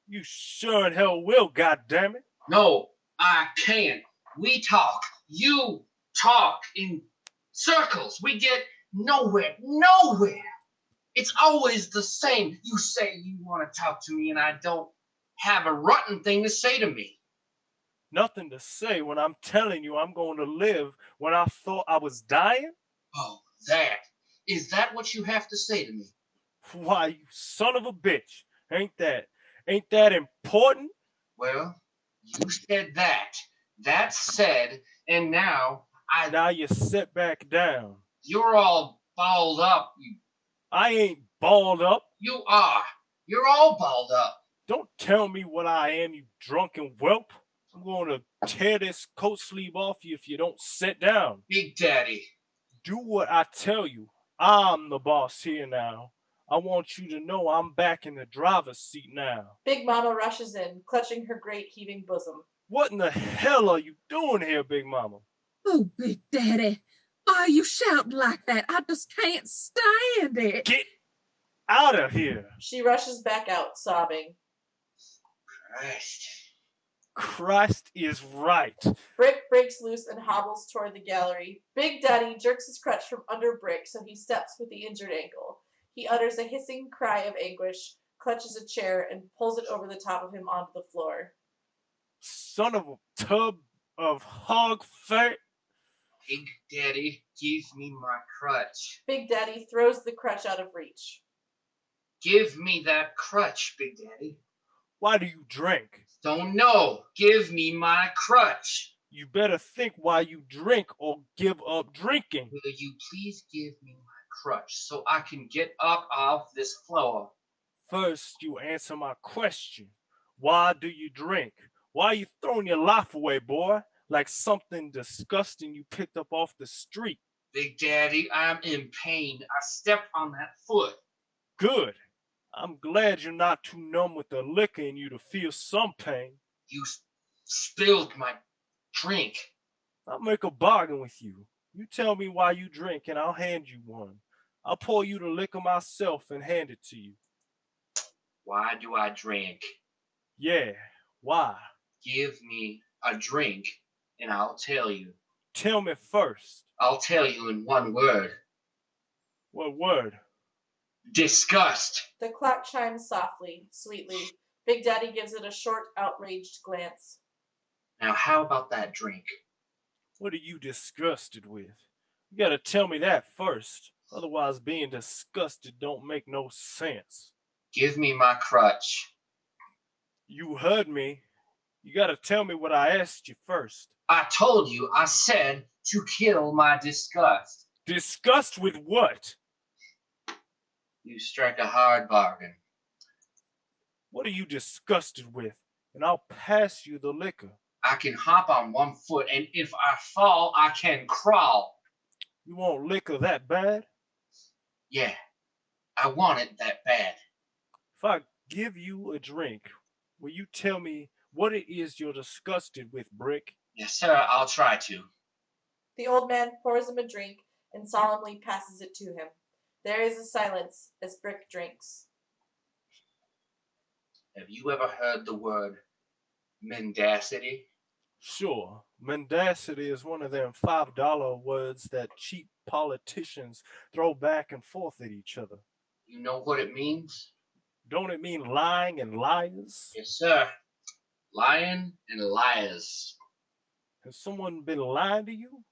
You sure in hell will, goddammit. No, I can't. We talk. You talk in circles. We get nowhere. It's always the same. You say you want to talk to me and I don't have a rotten thing to say to me. Nothing to say when I'm telling you I'm going to live when I thought I was dying? Oh, that. Is that what you have to say to me? Why, you son of a bitch. Ain't that important? Well, you said that. That's said, and now Now you sit back down. You're all balled up. I ain't balled up. You are. You're all balled up. Don't tell me what I am, you drunken whelp. I'm going to tear this coat sleeve off you if you don't sit down. Big Daddy. Do what I tell you. I'm the boss here now. I want you to know I'm back in the driver's seat now. Big Mama rushes in, clutching her great heaving bosom. What in the hell are you doing here, Big Mama? Oh, Big Daddy, why are you shouting like that? I just can't stand it. Get out of here. She rushes back out, sobbing. Christ is right. Brick breaks loose and hobbles toward the gallery. Big Daddy jerks his crutch from under Brick so he steps with the injured ankle. He utters a hissing cry of anguish, clutches a chair, and pulls it over the top of him onto the floor. Son of a tub of hog fat. Big Daddy, give me my crutch. Big Daddy throws the crutch out of reach. Give me that crutch, Big Daddy. Why do you drink? Don't know. Give me my crutch. You better think why you drink or give up drinking. Will you please give me my crutch so I can get up off this floor. First, you answer my question. Why do you drink? Why are you throwing your life away, boy? Like something disgusting you picked up off the street. Big Daddy, I'm in pain. I stepped on that foot. Good. I'm glad you're not too numb with the liquor in you to feel some pain. You spilled my drink. I'll make a bargain with you. You tell me why you drink and I'll hand you one. I'll pour you the liquor myself and hand it to you. Why do I drink? Yeah, why? Give me a drink and I'll tell you. Tell me first. I'll tell you in one word. What word? Disgust. The clock chimes softly, sweetly. Big Daddy gives it a short, outraged glance. Now, how about that drink? What are you disgusted with? You gotta tell me that first. Otherwise, being disgusted don't make no sense. Give me my crutch. You heard me. You gotta tell me what I asked you first. I told you, I said to kill my disgust. Disgust with what? You strike a hard bargain. What are you disgusted with? And I'll pass you the liquor. I can hop on one foot, and if I fall, I can crawl. You want liquor that bad? Yeah, I want it that bad. If I give you a drink, will you tell me what it is you're disgusted with, Brick? Yes, sir, I'll try to. The old man pours him a drink and solemnly passes it to him. There is a silence as Brick drinks. Have you ever heard the word mendacity? Sure. Mendacity is one of them $5 words that cheap politicians throw back and forth at each other. You know what it means? Don't it mean lying and liars? Yes, sir. Lying and liars. Has someone been lying to you?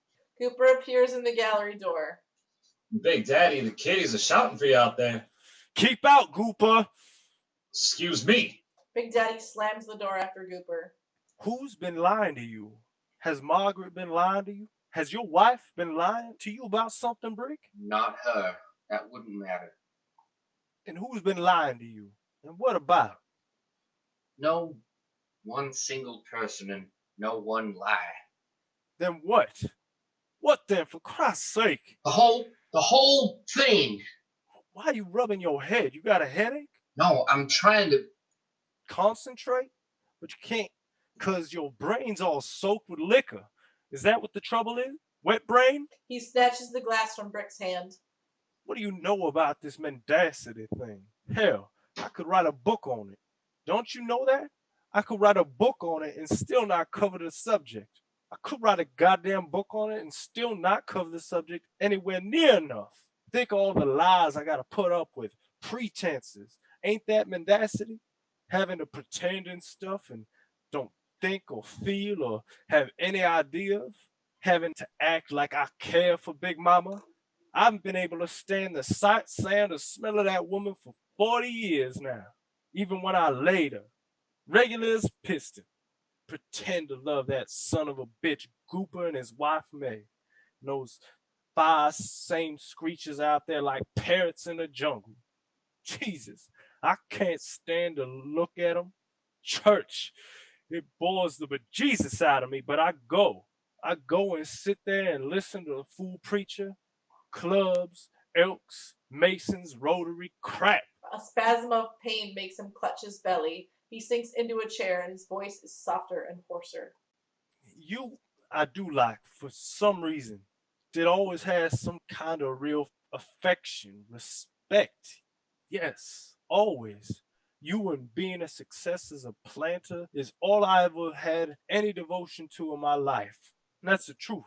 Gooper appears in the gallery door. Big Daddy, the kiddies are shouting for you out there. Keep out, Gooper! Excuse me. Big Daddy slams the door after Gooper. Who's been lying to you? Has Margaret been lying to you? Has your wife been lying to you about something, Brick? Not her. That wouldn't matter. And who's been lying to you? And what about? No one single person and no one lie. Then what? What then, for Christ's sake? The whole thing. Why are you rubbing your head? You got a headache? No, I'm trying to concentrate, but you can't because your brain's all soaked with liquor. Is that what the trouble is? Wet brain? He snatches the glass from Brick's hand. What do you know about this mendacity thing? Hell, I could write a book on it. Don't you know that? I could write a book on it and still not cover the subject. I could write a goddamn book on it and still not cover the subject anywhere near enough. Think of all the lies I gotta put up with, pretenses. Ain't that mendacity? Having to pretend and stuff and don't think or feel or have any idea of. Having to act like I care for Big Mama. I haven't been able to stand the sight, sound, or smell of that woman for 40 years now. Even when I laid her. Regular as piston. Pretend to love that son of a bitch Gooper and his wife May. And those 5 same screeches out there like parrots in the jungle. Jesus, I can't stand to look at them. Church, it bores the bejesus out of me, but I go. I go and sit there and listen to the fool preacher. Clubs, Elks, Masons, Rotary, crap. A spasm of pain makes him clutch his belly. He sinks into a chair and his voice is softer and hoarser. You, I do like, for some reason. It always has some kind of real affection, respect. Yes, always. You and being a success as a planter is all I ever had any devotion to in my life. And that's the truth.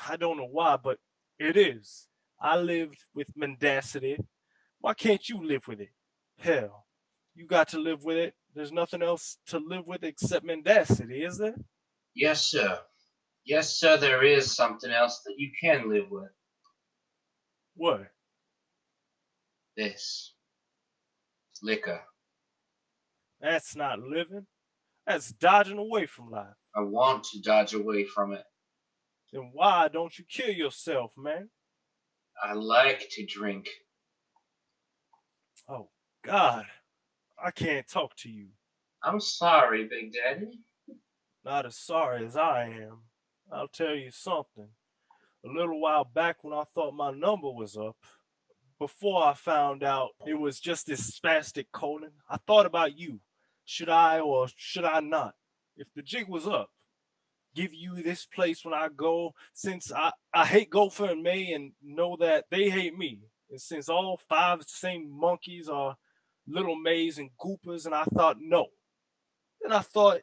I don't know why, but it is. I lived with mendacity. Why can't you live with it? Hell, you got to live with it. There's nothing else to live with except mendacity, is there? Yes, sir. Yes, sir, there is something else that you can live with. What? This. Liquor. That's not living. That's dodging away from life. I want to dodge away from it. Then why don't you kill yourself, man? I like to drink. Oh, God. I can't talk to you. I'm sorry, Big Daddy. Not as sorry as I am. I'll tell you something. A little while back when I thought my number was up, before I found out it was just this spastic colon, I thought about you. Should I or should I not? If the jig was up, give you this place when I go, since I hate Gopher and May and know that they hate me. And since all five same monkeys are little Mays and Goopers, and I thought no. Then I thought,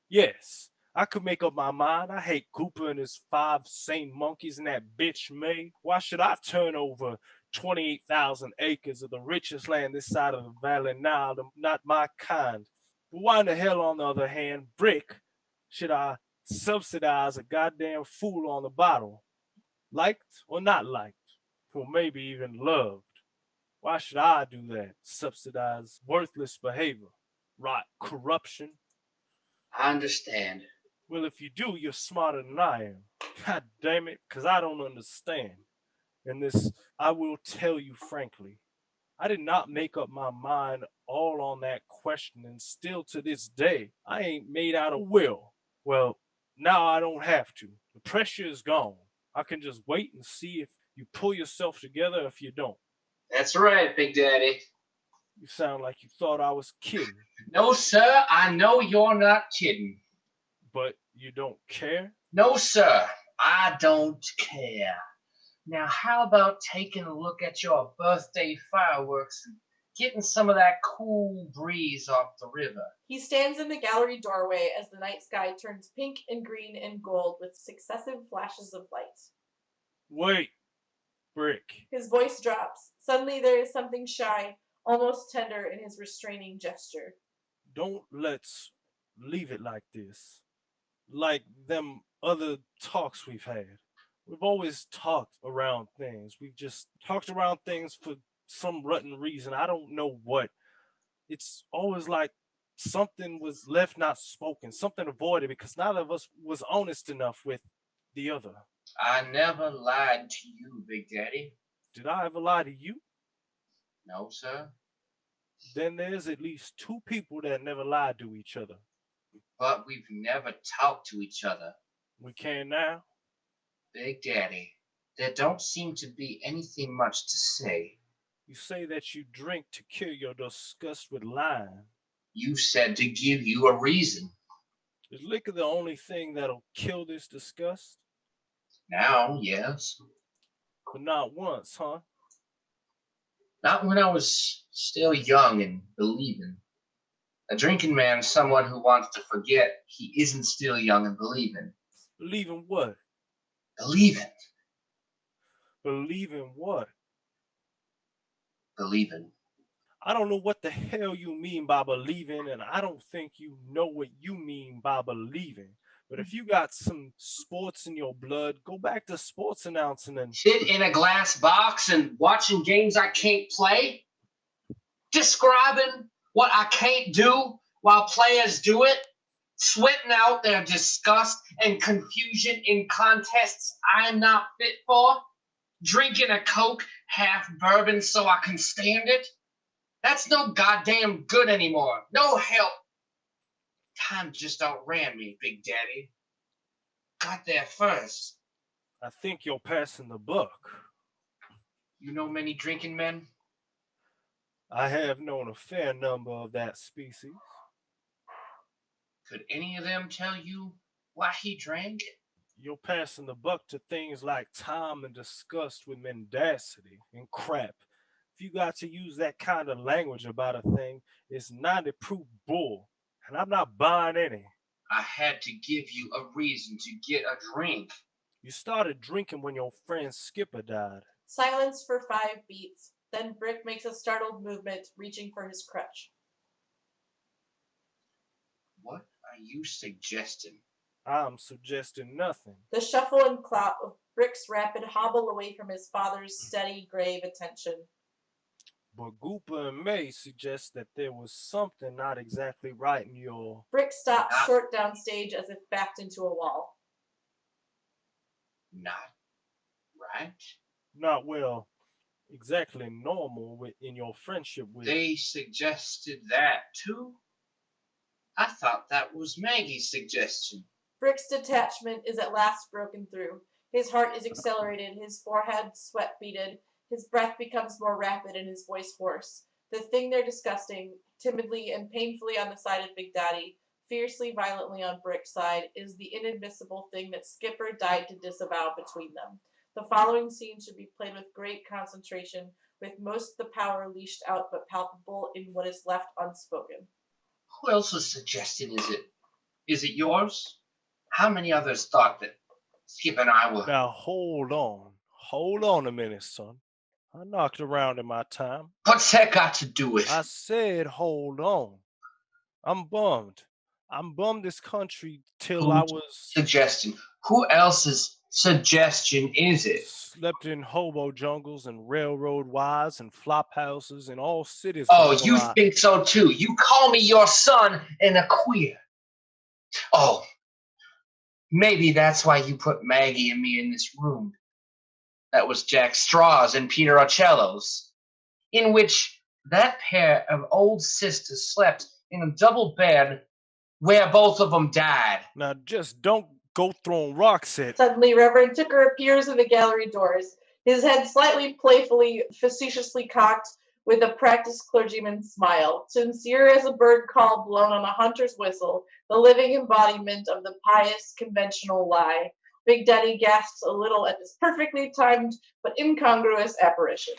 yes, I could make up my mind. I hate Gooper and his five same monkeys and that bitch May. Why should I turn over 28,000 acres of the richest land this side of the valley now? Not my kind. But why in the hell, on the other hand, Brick, should I subsidize a goddamn fool on the bottle? Liked or not liked? Or maybe even loved? Why should I do that? Subsidize worthless behavior, rot, corruption? I understand. Well, if you do, you're smarter than I am. God damn it, because I don't understand. And this, I will tell you frankly, I did not make up my mind all on that question, and still to this day, I ain't made out a will. Well, now I don't have to. The pressure is gone. I can just wait and see if you pull yourself together or if you don't. That's right, Big Daddy. You sound like you thought I was kidding. No, sir, I know you're not kidding. But you don't care? No, sir, I don't care. Now, how about taking a look at your birthday fireworks and getting some of that cool breeze off the river? He stands in the gallery doorway as the night sky turns pink and green and gold with successive flashes of light. Wait, Brick. His voice drops. Suddenly there is something shy, almost tender in his restraining gesture. Don't let's leave it like this. Like them other talks we've had. We've always talked around things. We've just talked around things for some rotten reason. I don't know what. It's always like something was left not spoken, something avoided because neither of us was honest enough with the other. I never lied to you, Big Daddy. Did I ever lie to you? No, sir. Then there's at least two people that never lied to each other. But we've never talked to each other. We can now. Big Daddy, there don't seem to be anything much to say. You say that you drink to cure your disgust with lying. You said to give you a reason. Is liquor the only thing that'll kill this disgust? Now, yes. But not once, huh? Not when I was still young and believing. A drinking man is someone who wants to forget he isn't still young and believing. Believing what? Believing. Believing what? Believing. I don't know what the hell you mean by believing, and I don't think you know what you mean by believing. But if you got some sports in your blood, go back to sports announcing and sit in a glass box and watching games I can't play? Describing what I can't do while players do it? Sweating out their disgust and confusion in contests I'm not fit for? Drinking a Coke half bourbon so I can stand it? That's no goddamn good anymore. No help. Time just outran me, Big Daddy. Got there first. I think you're passing the buck. You know many drinking men? I have known a fair number of that species. Could any of them tell you why he drank? You're passing the buck to things like time and disgust with mendacity and crap. If you got to use that kind of language about a thing, it's 90 proof bull, and I'm not buying any. I had to give you a reason to get a drink. You started drinking when your friend Skipper died. Silence for 5 beats. Then Brick makes a startled movement, reaching for his crutch. What are you suggesting? I'm suggesting nothing. The shuffle and clop of Brick's rapid hobble away from his father's steady, grave attention. But Gooper and May suggest that there was something not exactly right in your... Brick stops short downstage as if backed into a wall. Not right? not, well, exactly normal in your friendship with. They suggested that too? I thought that was Maggie's suggestion. Brick's detachment is at last broken through. His heart is accelerated, his forehead sweat beaded, his breath becomes more rapid and his voice hoarse. The thing they're discussing, timidly and painfully on the side of Big Daddy, fiercely, violently on Brick's side, is the inadmissible thing that Skipper died to disavow between them. The following scene should be played with great concentration, with most of the power leashed out but palpable in what is left unspoken. Who else's suggestion is it? Is it yours? How many others thought that Skip and I were... Now, hold on a minute, son. I knocked around in my time. What's that got to do with... I said hold on. I'm bummed this country till I was... Suggestion. Who else's suggestion is it? Slept in hobo jungles and railroad wires and flop houses in all cities. Oh, you think so too? You call me your son and a queer. Oh, maybe that's why you put Maggie and me in this room. That was Jack Straw's and Peter Ocello's, in which that pair of old sisters slept in a double bed where both of them died. Now just don't go throwing rocks at... Suddenly, Reverend Tooker appears in the gallery doors, his head slightly playfully, facetiously cocked, with a practiced clergyman's smile, sincere as a bird call blown on a hunter's whistle, the living embodiment of the pious, conventional lie. Big Daddy gasps a little at this perfectly timed but incongruous apparition.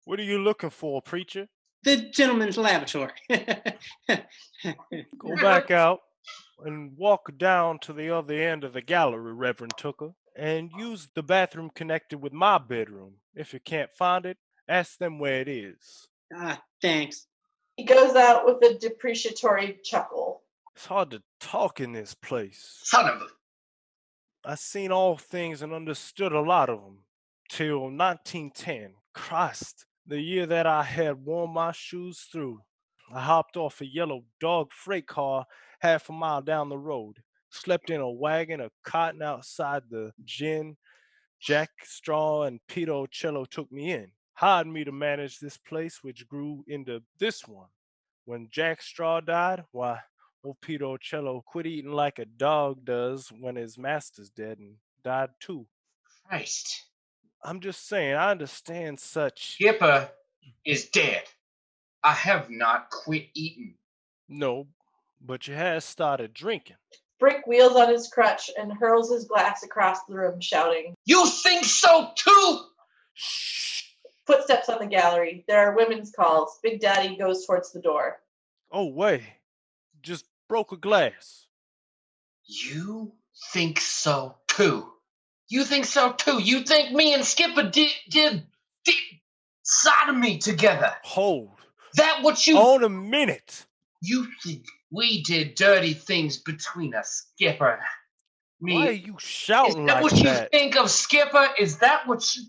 What are you looking for, preacher? The gentleman's lavatory. Go back out and walk down to the other end of the gallery, Reverend Tooker, and use the bathroom connected with my bedroom. If you can't find it, ask them where it is. Thanks. He goes out with a depreciatory chuckle. It's hard to talk in this place. Son of a... I seen all things and understood a lot of them. Till 1910. Christ, the year that I had worn my shoes through. I hopped off a yellow dog freight car half a mile down the road. Slept in a wagon, a cotton outside the gin. Jack Straw and Peter Ocello took me in. Hired me to manage this place, which grew into this one. When Jack Straw died, why, old Peter Ocello quit eating like a dog does when his master's dead and died too. Christ. I'm just saying, I understand such... Skipper is dead. I have not quit eating. No, but you have started drinking. Brick wheels on his crutch and hurls his glass across the room, shouting, You think so too? Shh. Footsteps on the gallery. There are women's calls. Big Daddy goes towards the door. Oh, wait. Just broke a glass. You think so too? You think so too? You think me and Skipper did sodomy together? Hold. That what you... On a minute. You think we did dirty things between us, Skipper? Me. Why are you shouting like that? Is that what you think of, Skipper? Is that what you...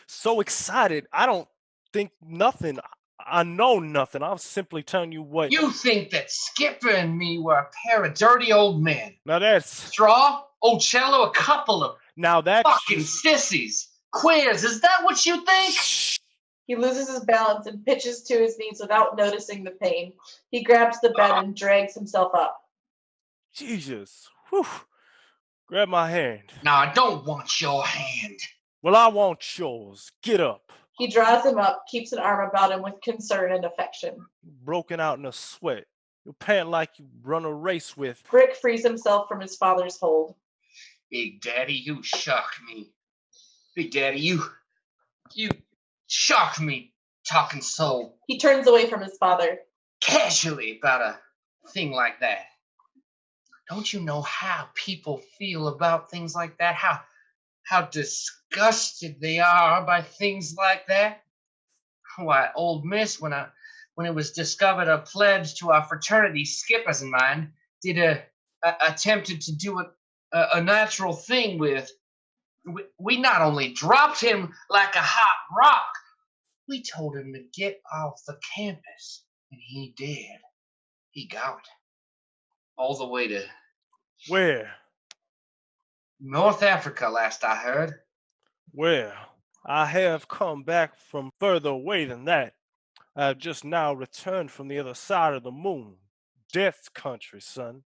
So excited. I don't think nothing. I know nothing. I'm simply telling you what... You think that Skipper and me were a pair of dirty old men? Now that's... Straw, Ocello, a couple of now that's fucking sissies. Queers, is that what you think? Shh. He loses his balance and pitches to his knees without noticing the pain. He grabs the bed and drags himself up. Jesus. Whew. Grab my hand. No, I don't want your hand. Well, I want yours. Get up. He draws him up, keeps an arm about him with concern and affection. Broken out in a sweat. You pant like you run a race with. Brick frees himself from his father's hold. Big Daddy, you shock me. Big Daddy, you shock me talking so... He turns away from his father. Casually about a thing like that. Don't you know how people feel about things like that? How disgusted they are by things like that? Why, old miss, when it was discovered a pledge to our fraternity, Skippers and mine, attempted to do a natural thing with... We not only dropped him like a hot rock, we told him to get off the campus, and he did. He got all the way to... Where? North Africa, last I heard. Where? I have come back from further away than that. I have just now returned from the other side of the moon. Death's country, son.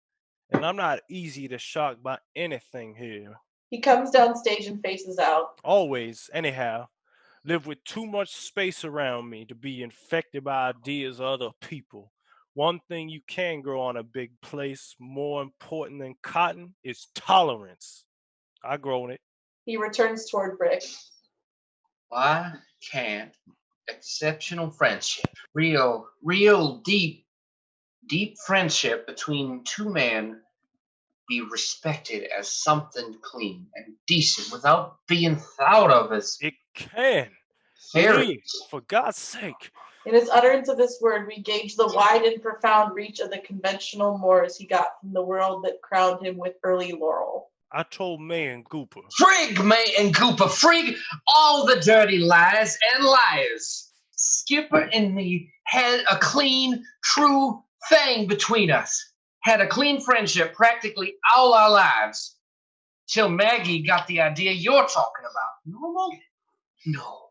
And I'm not easy to shock by anything here. He comes downstage and faces out. Always, anyhow, live with too much space around me to be infected by ideas of other people. One thing you can grow on a big place, more important than cotton, is tolerance. I grown it. He returns toward Brick. Why can't exceptional friendship, real deep friendship between two men be respected as something clean and decent without being thought of as It can. fairies? Please, for God's sake. In his utterance of this word, we gauge the wide and profound reach of the conventional mores he got from the world that crowned him with early laurel. I told May and Gooper. Frig, May and Gooper, frig all the dirty lies and liars. Skipper and me had a clean, true thing between us. Had a clean friendship practically all our lives. Till Maggie got the idea you're talking about. Normal? No.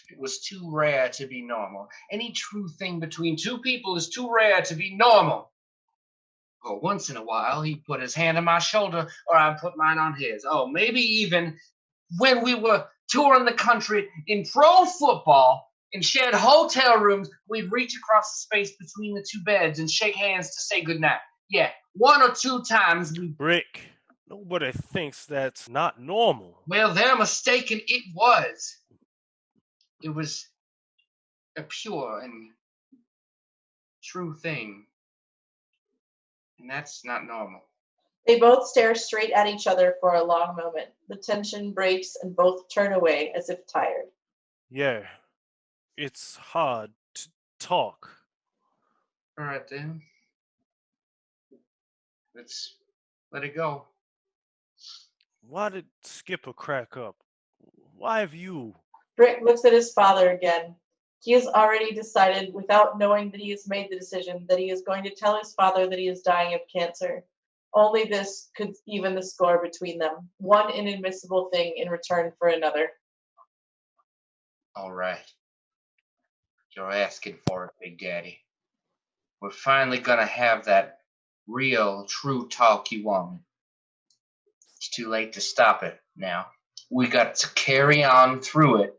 It was too rare to be normal. Any true thing between two people is too rare to be normal. Or once in a while, he'd put his hand on my shoulder, or I'd put mine on his. Oh, maybe even when we were touring the country in pro football and shared hotel rooms, we'd reach across the space between the two beds and shake hands to say goodnight. Yeah, one or two times we... Rick, nobody thinks that's not normal. Well, they're mistaken. It was. It was a pure and true thing. And that's not normal. They both stare straight at each other for a long moment. The tension breaks and both turn away as if tired. Yeah, it's hard to talk. All right, then. Let's let it go. Why did Skipper crack up? Why have you? Brick looks at his father again. He has already decided, without knowing that he has made the decision, that he is going to tell his father that he is dying of cancer. Only this could even the score between them. One inadmissible thing in return for another. All right. You're asking for it, Big Daddy. We're finally gonna have that real, true talk you wanted. It's too late to stop it now. We got to carry on through it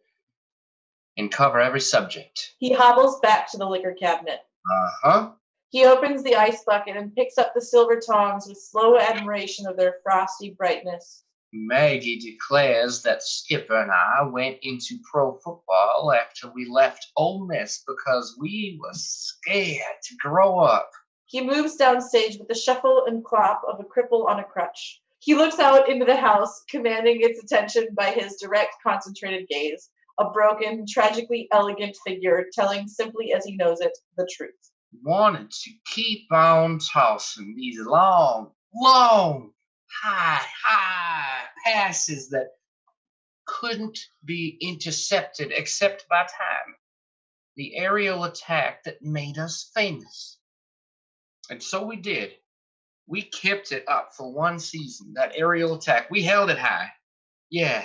and cover every subject. He hobbles back to the liquor cabinet. Uh-huh. He opens the ice bucket and picks up the silver tongs with slow admiration of their frosty brightness. Maggie declares that Skipper and I went into pro football after we left Ole Miss because we were scared to grow up. He moves downstage with the shuffle and clop of a cripple on a crutch. He looks out into the house, commanding its attention by his direct, concentrated gaze. A broken, tragically elegant figure telling simply as he knows it, the truth. Wanted to keep on tossing these long, high passes that couldn't be intercepted except by time. The aerial attack that made us famous. And so we did. We kept it up for one season, that aerial attack. We held it high. Yeah.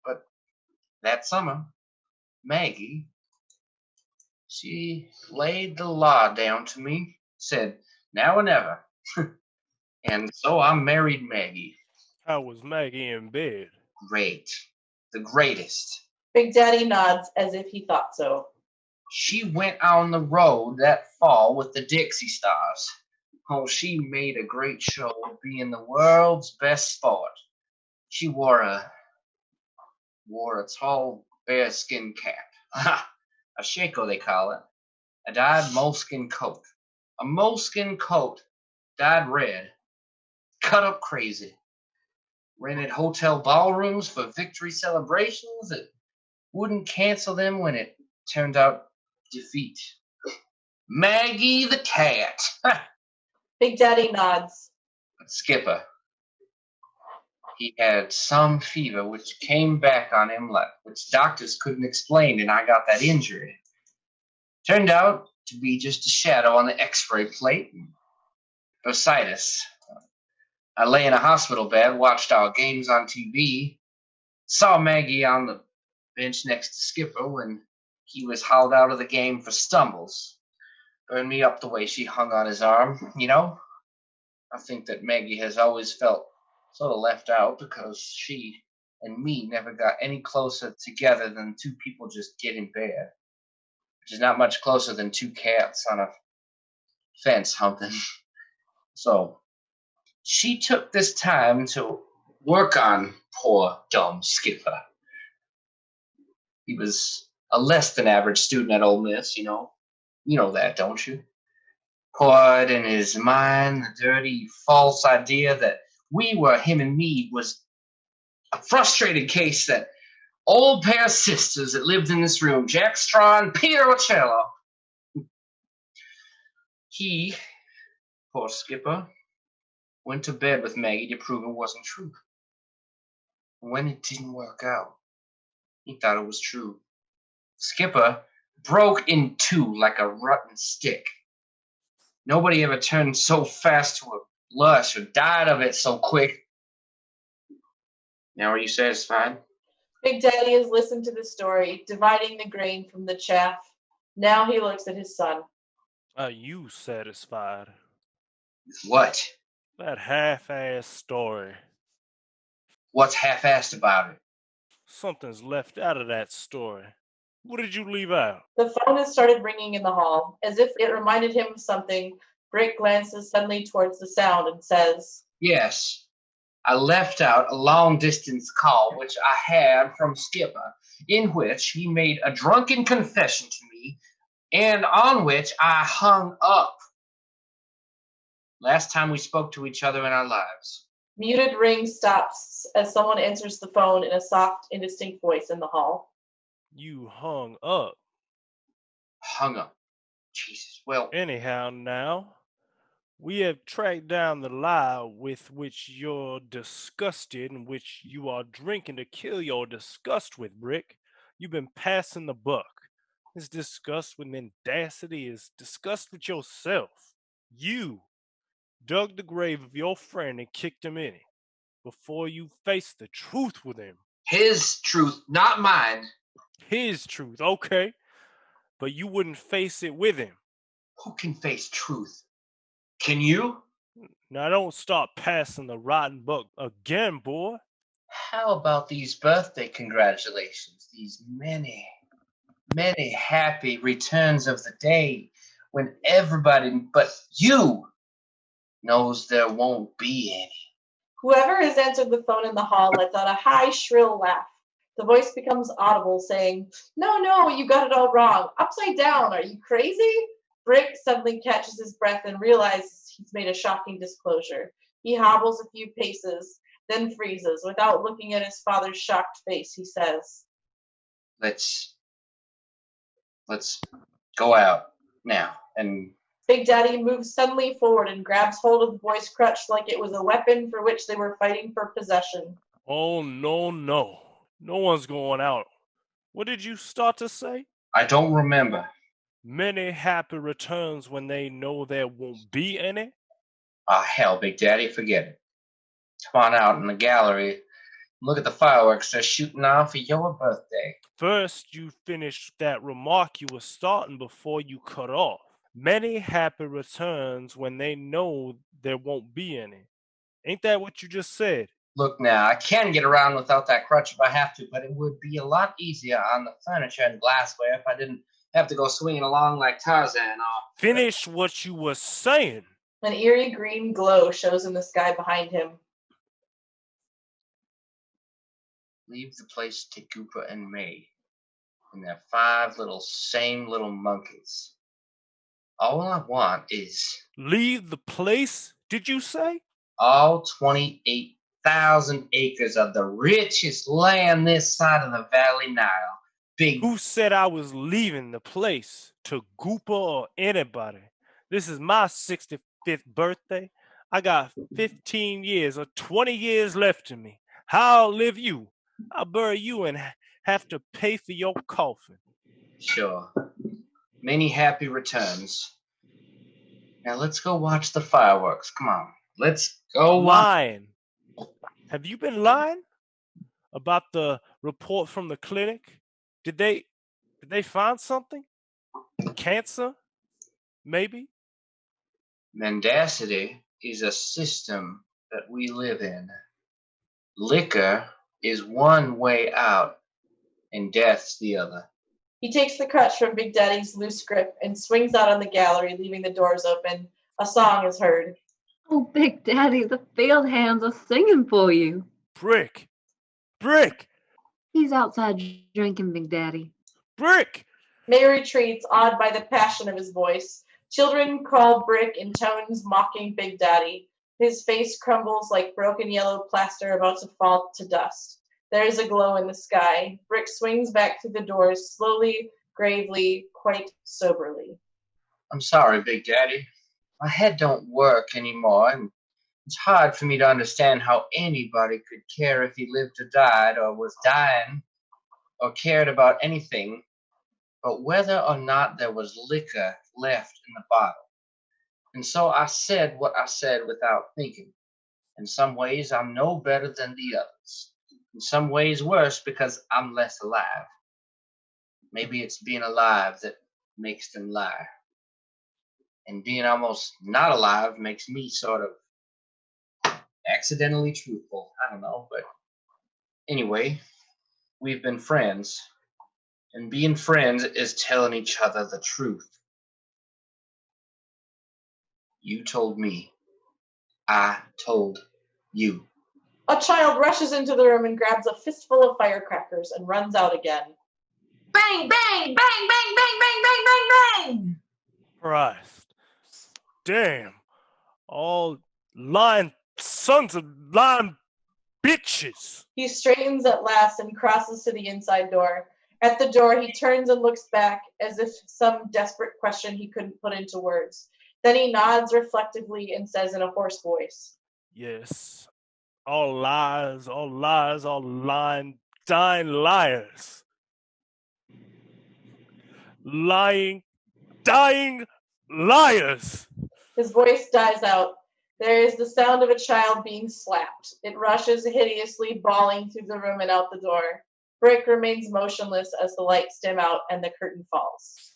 But that summer, Maggie, she laid the law down to me, said, now or never. And so I married Maggie. How was Maggie in bed? Great. The greatest. Big Daddy nods as if he thought so. She went on the road that fall with the Dixie Stars. Oh, she made a great show of being the world's best sport. She wore a tall bearskin cap. A shako, they call it. A dyed moleskin coat. A moleskin coat dyed red. Cut up crazy. Rented hotel ballrooms for victory celebrations that wouldn't cancel them when it turned out defeat. Maggie the cat. Big Daddy nods. Skipper. He had some fever which came back on him, which doctors couldn't explain, and I got that injury. Turned out to be just a shadow on the x-ray plate. Bursitis. I lay in a hospital bed, watched our games on TV. Saw Maggie on the bench next to Skipper when he was hauled out of the game for stumbles. Burned me up the way she hung on his arm, you know? I think that Maggie has always felt sort of left out because she and me never got any closer together than two people just get in bed, which is not much closer than two cats on a fence humping. So she took this time to work on poor dumb Skipper. He was a less than average student at Ole Miss, you know. You know that, don't you? Poured in his mind the dirty, false idea that we were him and me was a frustrated case that old pair of sisters that lived in this room, Jack Straw and Peter Ocello. He, poor Skipper, went to bed with Maggie to prove it wasn't true. When it didn't work out, he thought it was true. Skipper broke in two like a rotten stick. Nobody ever turned so fast to a lush or died of it so quick. Now are you satisfied? Big Daddy has listened to the story, dividing the grain from the chaff. Now he looks at his son. Are you satisfied? What? That half-assed story. What's half-assed about it? Something's left out of that story. What did you leave out? The phone has started ringing in the hall. As if it reminded him of something, Brick glances suddenly towards the sound and says, Yes, I left out a long-distance call which I had from Skipper, in which he made a drunken confession to me, and on which I hung up. Last time we spoke to each other in our lives. Muted ring stops as someone answers the phone in a soft, indistinct voice in the hall. You hung up. Hung up. Jesus, well... Anyhow now, we have tracked down the lie with which you're disgusted and which you are drinking to kill your disgust with, Brick. You've been passing the buck. This disgust with mendacity is disgust with yourself. You dug the grave of your friend and kicked him in it before you faced the truth with him. His truth, not mine. His truth, okay. But you wouldn't face it with him. Who can face truth? Can you? Now don't start passing the rotten buck again, boy. How about these birthday congratulations? These many, many happy returns of the day when everybody but you knows there won't be any. Whoever has answered the phone in the hall lets out a high, shrill laugh. The voice becomes audible, saying, No, you got it all wrong. Upside down, are you crazy? Brick suddenly catches his breath and realizes he's made a shocking disclosure. He hobbles a few paces, then freezes. Without looking at his father's shocked face, he says, Let's go out now. And Big Daddy moves suddenly forward and grabs hold of the boy's crutch like it was a weapon for which they were fighting for possession. Oh, no. No one's going out. What did you start to say? I don't remember. Many happy returns when they know there won't be any? Ah, hell, Big Daddy, forget it. Come on out in the gallery. Look at the fireworks they're shooting off for your birthday. First, you finished that remark you were starting before you cut off. Many happy returns when they know there won't be any. Ain't that what you just said? Look now, I can get around without that crutch if I have to, but it would be a lot easier on the furniture and glassware if I didn't have to go swinging along like Tarzan. Finish what you were saying. An eerie green glow shows in the sky behind him. Leave the place to Gooper and May and their 5 same little monkeys. All I want is... Leave the place, did you say? All 28,000 acres of the richest land this side of the Valley Nile. Who said I was leaving the place to Gooper or anybody? This is my 65th birthday. I got 15 years or 20 years left in me. How I'll live you? I'll bury you and have to pay for your coffin. Sure. Many happy returns. Now let's go watch the fireworks. Come on. Let's go Lying. Have you been lying? about the report from the clinic? Did they find something? Cancer? Maybe? Mendacity is a system that we live in. Liquor is one way out, and death's the other. He takes the crutch from Big Daddy's loose grip and swings out on the gallery, leaving the doors open. A song is heard. Oh, Big Daddy, the field hands are singing for you. Brick! Brick! He's outside drinking, Big Daddy. Brick! May retreats, awed by the passion of his voice. Children call Brick in tones mocking Big Daddy. His face crumbles like broken yellow plaster about to fall to dust. There is a glow in the sky. Brick swings back through the doors, slowly, gravely, quite soberly. I'm sorry, Big Daddy. My head don't work anymore, and it's hard for me to understand how anybody could care if he lived or died, or was dying, or cared about anything, but whether or not there was liquor left in the bottle. And so I said what I said without thinking. In some ways, I'm no better than the others. In some ways, worse because I'm less alive. Maybe it's being alive that makes them lie. And being almost not alive makes me sort of accidentally truthful. I don't know, but anyway, we've been friends. And being friends is telling each other the truth. You told me. I told you. A child rushes into the room and grabs a fistful of firecrackers and runs out again. Bang, bang, bang, bang, bang, bang, bang, bang, bang. Christ. Damn. All lying sons of lying bitches. He straightens at last and crosses to the inside door. At the door, he turns and looks back as if some desperate question he couldn't put into words. Then he nods reflectively and says in a hoarse voice, Yes. All lies, all lying, dying liars. Lying, dying liars. His voice dies out. There is the sound of a child being slapped. It rushes hideously, bawling through the room and out the door. Brick remains motionless as the lights dim out and the curtain falls.